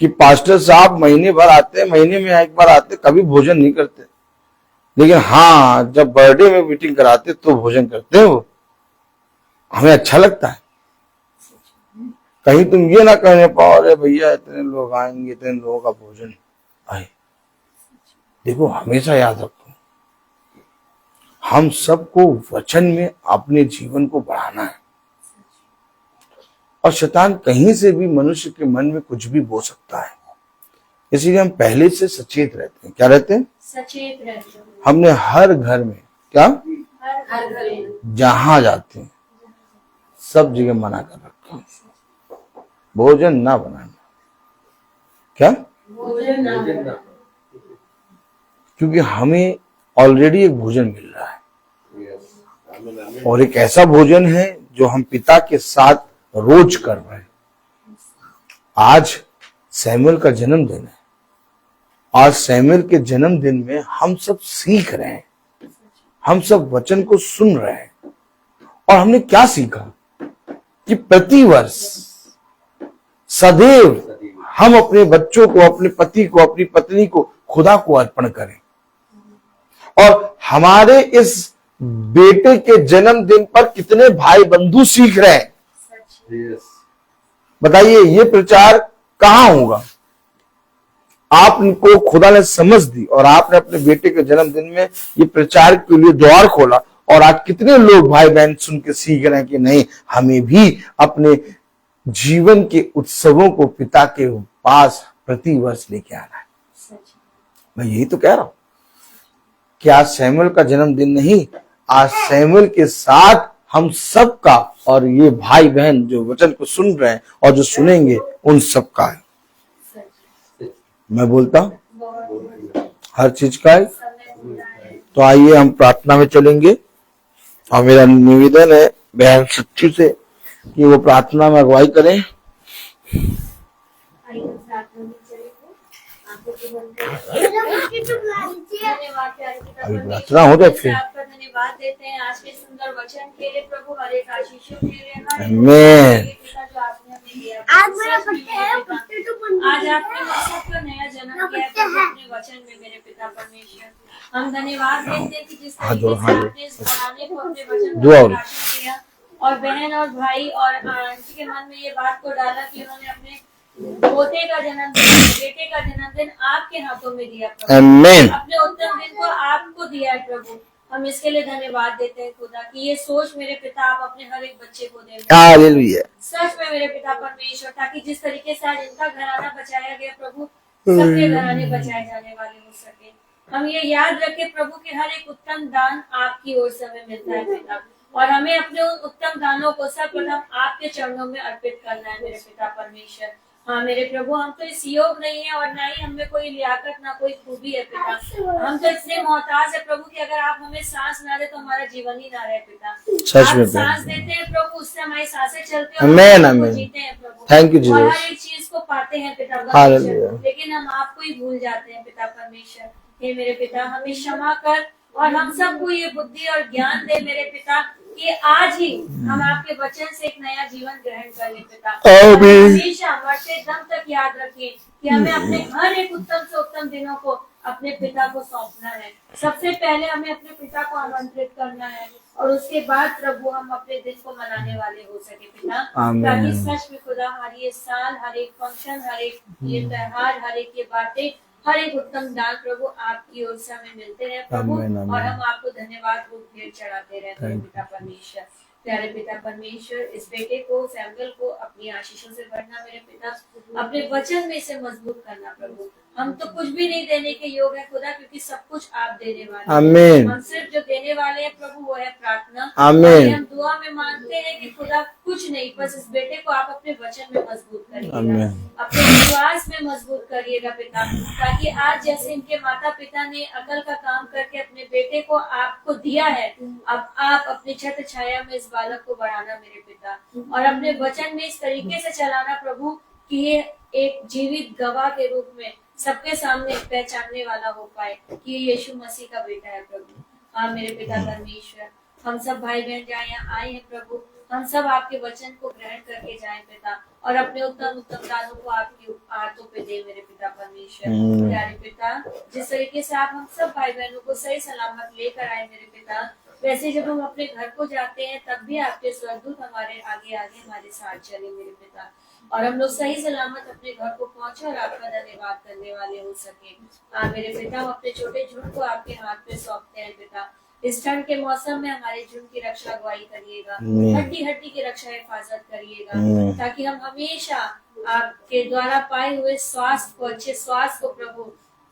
[SPEAKER 6] कि पास्टर साहब महीने भर आते, महीने में एक बार आते, कभी भोजन नहीं करते, लेकिन हाँ जब बर्थडे में मीटिंग कराते तो भोजन करते हैं। वो हमें अच्छा लगता है। कहीं तुम ये ना कहने पाओ अरे भैया इतने लोग आएंगे, इतने लोगों का भोजन आए। देखो हमेशा याद रखो, हम सबको वचन में अपने जीवन को बढ़ाना है, और शैतान कहीं से भी मनुष्य के मन में कुछ भी बो सकता है। इसीलिए हम पहले से सचेत रहते हैं। क्या रहते हैं?
[SPEAKER 5] सचेत रहते हैं।
[SPEAKER 6] हमने हर घर में क्या
[SPEAKER 5] हर घर में
[SPEAKER 6] जहां जाते हैं सब जगह मना कर रखा है, भोजन ना बनाना। क्या?
[SPEAKER 5] भोजन ना
[SPEAKER 1] भोजन ना।
[SPEAKER 6] क्योंकि हमें ऑलरेडी एक भोजन मिल रहा है,
[SPEAKER 1] यस।
[SPEAKER 6] और एक ऐसा भोजन है जो हम पिता के साथ रोज कर रहे हैं। आज सैमुअल का जन्मदिन है। आज सैमुअल के जन्मदिन में हम सब सीख रहे हैं, हम सब वचन को सुन रहे हैं। और हमने क्या सीखा कि प्रतिवर्ष सदैव हम अपने बच्चों को, अपने पति को, अपनी पत्नी को खुदा को अर्पण करें। और हमारे इस बेटे के जन्मदिन पर कितने भाई बंधु सीख रहे हैं।
[SPEAKER 1] यस।
[SPEAKER 6] बताइए ये प्रचार कहां होगा? आपको खुदा ने समझ दी और आपने अपने बेटे के जन्मदिन में ये प्रचार के लिए द्वार खोला, और आज कितने लोग भाई बहन सुन के सीख रहे हैं कि नहीं, हमें भी अपने जीवन के उत्सवों को पिता के पास प्रतिवर्ष लेके आना है। मैं यही तो कह रहा हूं कि आज सैमुअल का जन्मदिन नहीं, आज सैमुअल के साथ हम सबका, और ये भाई बहन जो वचन को सुन रहे हैं और जो सुनेंगे उन सबका है। मैं बोलता हूं हर चीज का है। तो आइए हम प्रार्थना में चलेंगे, और मेरा निवेदन है बहन सच्ची से कि वो प्रार्थना में अगुवाई करें।
[SPEAKER 5] धन्यवाद प्यारे पिता
[SPEAKER 6] अभी
[SPEAKER 5] परमेश्वर,
[SPEAKER 6] प्रार्थना हो जाए फिर।
[SPEAKER 5] आपका धन्यवाद देते हैं आज के सुंदर वचन के लिए प्रभु, हर एक आशीषों के लिए, हर एक
[SPEAKER 6] आमीन।
[SPEAKER 5] पिता जो आपने हमें दिया।
[SPEAKER 4] आज मेरा बर्थडे है, बर्थडे तो बन
[SPEAKER 5] आज आपने हम सबका नया जन्म किया है प्रभु अपने वचन में मेरे पिता परमेश्वर। हम धन्यवाद देते हैं कि जिस तरीके से आपने इस घराने को अपने वचन
[SPEAKER 6] दुआ
[SPEAKER 5] में राशन किया, और बहन और भाई और आंटी के मन में ये बात को डाला कि उन्होंने अपने पोते का जन्मदिन, बेटे का जन्मदिन आपके हाथों में दिया प्रभु,
[SPEAKER 6] आमीन।
[SPEAKER 5] अपने उत्तम दिन को आपको दिया है प्रभु। हम इसके लिए धन्यवाद देते हैं खुदा कि ये सोच मेरे पिता आप अपने हर एक बच्चे को दे
[SPEAKER 6] हालेलुया।
[SPEAKER 5] सच में मेरे पिता परमेश्वर, ताकि जिस तरीके से आज इनका घराना बचाया गया प्रभु, सबके घराने बचाए जाने वाले हो सके। हम ये याद रखें प्रभु कि हर एक उत्तम दान आपकी ओर से हमें मिलता है पिता, और हमें अपने उन उत्तम दानों को सर्वप्रथम आपके चरणों में अर्पित करना है मेरे पिता परमेश्वर। हाँ मेरे प्रभु, हम तो इस योग नहीं है, और ना ही हमें कोई लियाकत, ना कोई खूबी है पिता। हम तो इतने मोहताज है प्रभु कि अगर आप हमें सांस ना दे तो हमारा जीवन ही ना रहे पिता।
[SPEAKER 6] सच में
[SPEAKER 5] आप सांस देते हैं प्रभु, उससे हमारी सांसें चलती हैं,
[SPEAKER 6] आमीन,
[SPEAKER 5] और हम
[SPEAKER 6] आमीन।
[SPEAKER 5] जीते हैं प्रभु।
[SPEAKER 6] थैंक यू
[SPEAKER 5] और
[SPEAKER 6] जीसस।
[SPEAKER 5] हर एक चीज को पाते हैं पिता
[SPEAKER 6] हालेलुया।
[SPEAKER 5] परमेश्वर, लेकिन हम आपको ही भूल जाते हैं पिता परमेश्वर। हे मेरे पिता, हमें क्षमा कर, और हम सबको ये बुद्धि और ज्ञान दे मेरे पिता कि आज ही हम आपके वचन से एक नया जीवन ग्रहण कर ले पिता।
[SPEAKER 6] आमीन।
[SPEAKER 5] हमेशा मरते दम तक याद रखिए कि हमें अपने हर एक उत्तम से उत्तम दिनों को अपने पिता को सौंपना है। सबसे पहले हमें अपने पिता को आमंत्रित करना है, और उसके बाद प्रभु हम अपने दिन को मनाने वाले हो सके पिता,
[SPEAKER 6] आमीन।
[SPEAKER 5] ताकि सच में खुदा हर ये साल, हर एक फंक्शन, हर एक ये त्योहार, हर एक ये बातें, हर एक उत्तम दान प्रभु आपकी ओर से हमें मिलते रहे प्रभु,
[SPEAKER 6] आमीन, आमीन।
[SPEAKER 5] और हम आपको धन्यवाद रूप भेंट चढ़ाते रहते हैं पिता परमेश्वर। प्यारे पिता परमेश्वर, इस बेटे को, सैमुअल को अपनी आशीषों से भरना मेरे पिता, अपने वचन में इसे मजबूत करना प्रभु। हम तो कुछ भी नहीं देने के योग है खुदा, क्योंकि सब कुछ आप देने वाले हैं।
[SPEAKER 6] आमीन।
[SPEAKER 5] हम सिर्फ जो देने वाले हैं प्रभु वो है प्रार्थना।
[SPEAKER 6] आमीन।
[SPEAKER 5] हम दुआ में मांगते हैं कि खुदा कुछ नहीं, बस इस बेटे को आप अपने वचन में मजबूत करिएगा,
[SPEAKER 6] आमीन।
[SPEAKER 5] अपने विश्वास में मजबूत करिएगा पिता, ताकि आज जैसे इनके माता पिता ने अकल का काम करके अपने बेटे को आपको दिया है, अब आप अपनी छत्र छाया में इस बालक को बढ़ाना मेरे पिता, और अपने वचन में इस तरीके से चलाना प्रभु कि ये एक जीवित गवाह के रूप में सबके सामने पहचानने वाला हो पाए कि ये यीशु मसीह का बेटा है प्रभु। हाँ मेरे पिता परमेश्वर, हम सब भाई बहन जहाँ यहाँ आए हैं प्रभु, हम सब आपके वचन को ग्रहण करके जाएं पिता, और अपने उत्तम उत्तम दानों को आपके हाथों पे दे मेरे पिता परमेश्वर। प्यारे पिता, जिस तरीके से आप हम सब भाई बहनों को सही सलामत लेकर आए मेरे पिता, वैसे जब हम अपने घर को जाते हैं तब भी आपके स्वर्गदूत हमारे आगे आगे हमारे साथ चले मेरे पिता, और हम लोग सही सलामत अपने घर को पहुंचे और आपका धन्यवाद करने वाले हो सके। हाँ मेरे पिता, हम अपने छोटे झुंड को आपके हाथ पे सौंपते हैं पिता। इस ठंड के मौसम में हमारे झुंड की रक्षा अगुवाई करिएगा, हड्डी हड्डी की रक्षा हिफाजत करिएगा, ताकि हम हमेशा आपके द्वारा पाए हुए स्वास्थ्य को, अच्छे स्वास्थ्य को प्रभु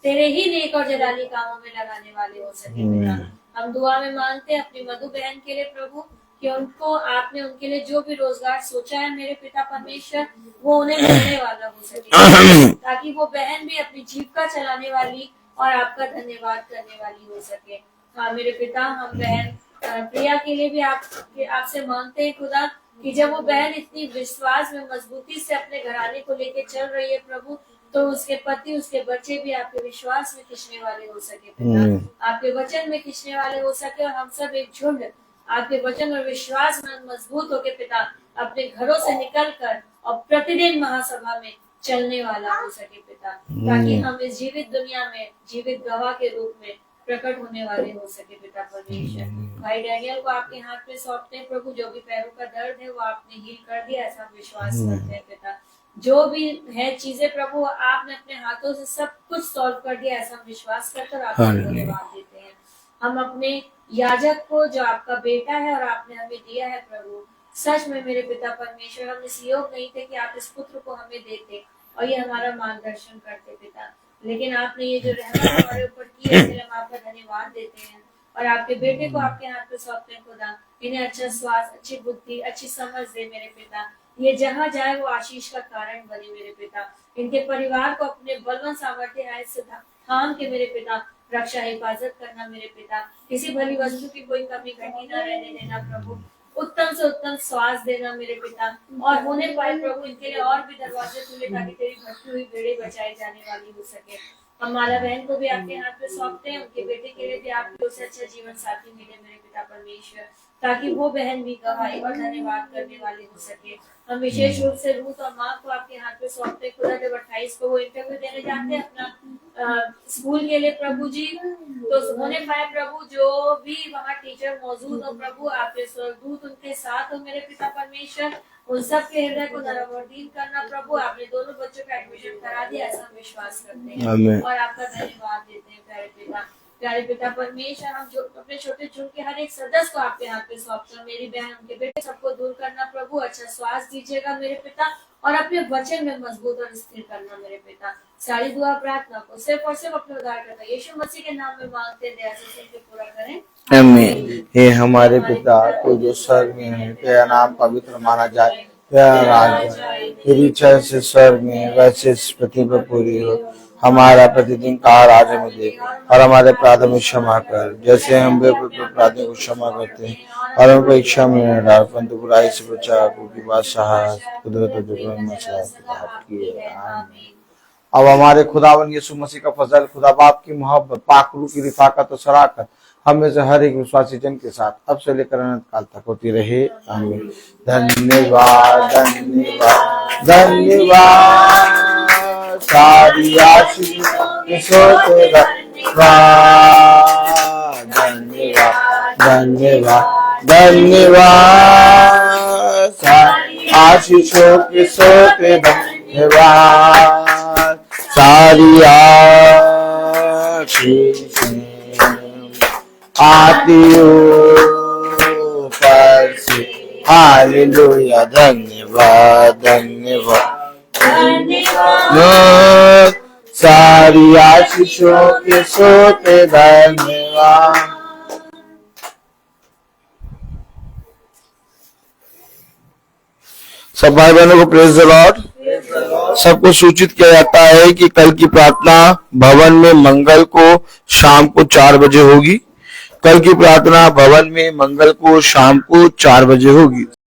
[SPEAKER 5] तेरे ही नेक और जलाली कामों में लगाने वाले हो सके पिता। हम दुआ में मांगते हैं अपनी मधु बहन के लिए प्रभु, कि उनको आपने उनके लिए जो भी रोजगार सोचा है मेरे पिता परमेश्वर, वो उन्हें मिलने वाला हो सके, ताकि वो बहन भी अपनी जीविका चलाने वाली और आपका धन्यवाद करने वाली हो सके। हाँ मेरे पिता, हम बहन प्रिया के लिए भी आपसे मांगते हैं खुदा, कि जब वो बहन इतनी विश्वास में मजबूती से अपने घराने को लेके चल रही है प्रभु, तो उसके पति उसके बच्चे भी आपके विश्वास में खिंचने वाले हो सके पिता, आपके वचन में खिंचने वाले हो सके, और हम सब एक झुंड आपके वचन और विश्वास में मजबूत होके पिता अपने घरों से निकल कर और प्रतिदिन महासभा में चलने वाला हो सके पिता, ताकि हम इस जीवित दुनिया में जीवित गवाह के रूप में प्रकट होने वाले हो सके पिता परमेश्वर। भाई डैनियल को आपके हाथ में सौंपते हैं प्रभु, जो भी पैरों का दर्द है वो आपने हील कर दिया, ऐसा विश्वास करते हैं पिता। जो भी है चीजें प्रभु, आपने अपने हाथों से सब कुछ सॉल्व कर दिया, ऐसा विश्वास करकर आपको धन्यवाद देते हैं। हम अपने याजक को, जो आपका बेटा है और आपने हमें दिया है प्रभु, सच में मेरे पिता परमेश्वर, हम इस योग नहीं थे कि आप इस पुत्र को हमें देते और ये हमारा मार्गदर्शन करते पिता, लेकिन आपने ये जो रहमत हमारे ऊपर की है, इसलिए हम आपका धन्यवाद देते हैं, और आपके बेटे को आपके हाथ पे सौंपते हैं खुदा। इन्हें अच्छा स्वास्थ्य, अच्छी बुद्धि, अच्छी समझ दे मेरे पिता, ये जहाँ जाए वो आशीष का कारण बने मेरे पिता। इनके परिवार को अपने बलवंत सामर्थ्य से थाम के मेरे पिता रक्षा हिफाजत करना मेरे पिता, किसी भली वस्तु की कोई कमी घटी ना रहने देना प्रभु, उत्तम से उत्तम स्वास्थ्य देना मेरे पिता, और होने पाए प्रभु इनके लिए और भी दरवाजे खुले, ताकि तेरी भटकी हुई भेड़ें बचाई जाने वाली हो सके। हम माला बहन को भी आपके हाथ में सौंपते हैं, उनके बेटे के लिए भी आपको उससे अच्छा जीवन साथी मिले मेरे पिता परमेश्वर, ताकि वो बहन भी गवाही और धन्यवाद करने वाली हो सके। हम विशेष रूप से रूथ और माँ को आपके हाथ में सौंपते खुदा, जब 28 को वो इंटरव्यू देने जाते हैं अपना स्कूल के लिए प्रभु जी, तो होने पाए प्रभु जो भी वहाँ टीचर मौजूद हो प्रभु, आपके स्वर्गदूत उनके साथ हो मेरे पिता परमेश्वर, उन सब के हृदय को नरमर्दीन करना प्रभु। आपने दोनों बच्चों का एडमिशन करा दिया, ऐसा विश्वास करते हैं और आपका धन्यवाद देते हैं प्यारे पिता। प्यारे पिता परमेश्वर, हम जो अपने छोटे झुंड के हर एक सदस्य को आपके हाथ पे सौंपते हैं, मेरी बहन उनके बेटे सबको दूर करना प्रभु, अच्छा स्वास्थ्य दीजिएगा मेरे पिता, और अपने वचन में मजबूत और स्थिर करना मेरे पिता। सारी दुआ प्रार्थना को सिर्फ और सिर्फ अपने उद्धारकर्ता यीशु मसीह के नाम में मांगते, दया से सुन के पूरा करें, आमीन।
[SPEAKER 6] हे हमारे पिता, तो जो स्वर्ग में है, तेरा नाम पवित्र माना जाए, तेरा राज आए, तेरी इच्छा से स्वर्ग में वैसे इस पृथ्वी पर पूरी हो। हमारा प्रतिदिन का आहार आज हमें दे, और हमारे अपराध में क्षमा कर, जैसे हम अपराधियों को क्षमा करते हैं, और हम परीक्षा में न डाल, परंतु बुराई से बचा, क्योंकि बादशाह कुदरत और आपकी है, आमीन। अब हमारे खुदावन यीशु मसीह का फजल, खुदा बाप की मोहब्बत, पाक रूह की रिफाकत और शराकत हमें से हर एक विश्वासी जन के साथ अब से लेकर अनंत काल तक होती रहे, आमीन। धन्यवाद धन्यवाद धन्यवाद, सारी आशीष तेरा, धन्यवाद धन्यवाद धन्यवाद, सारी आशीषों के सोते धन्यवाद, सारी आशीषें आती ऊपर से, हालेलुया, धन्यवाद धन्यवाद धन्यवाद, सारी आशीषों के सोते धन्यवाद। सब भाई बहनों को प्रेज द लॉर्ड। सबको सूचित किया जाता है कि कल की प्रार्थना भवन में मंगल को शाम को 4 बजे होगी। कल की प्रार्थना भवन में मंगल को शाम को 4 बजे होगी।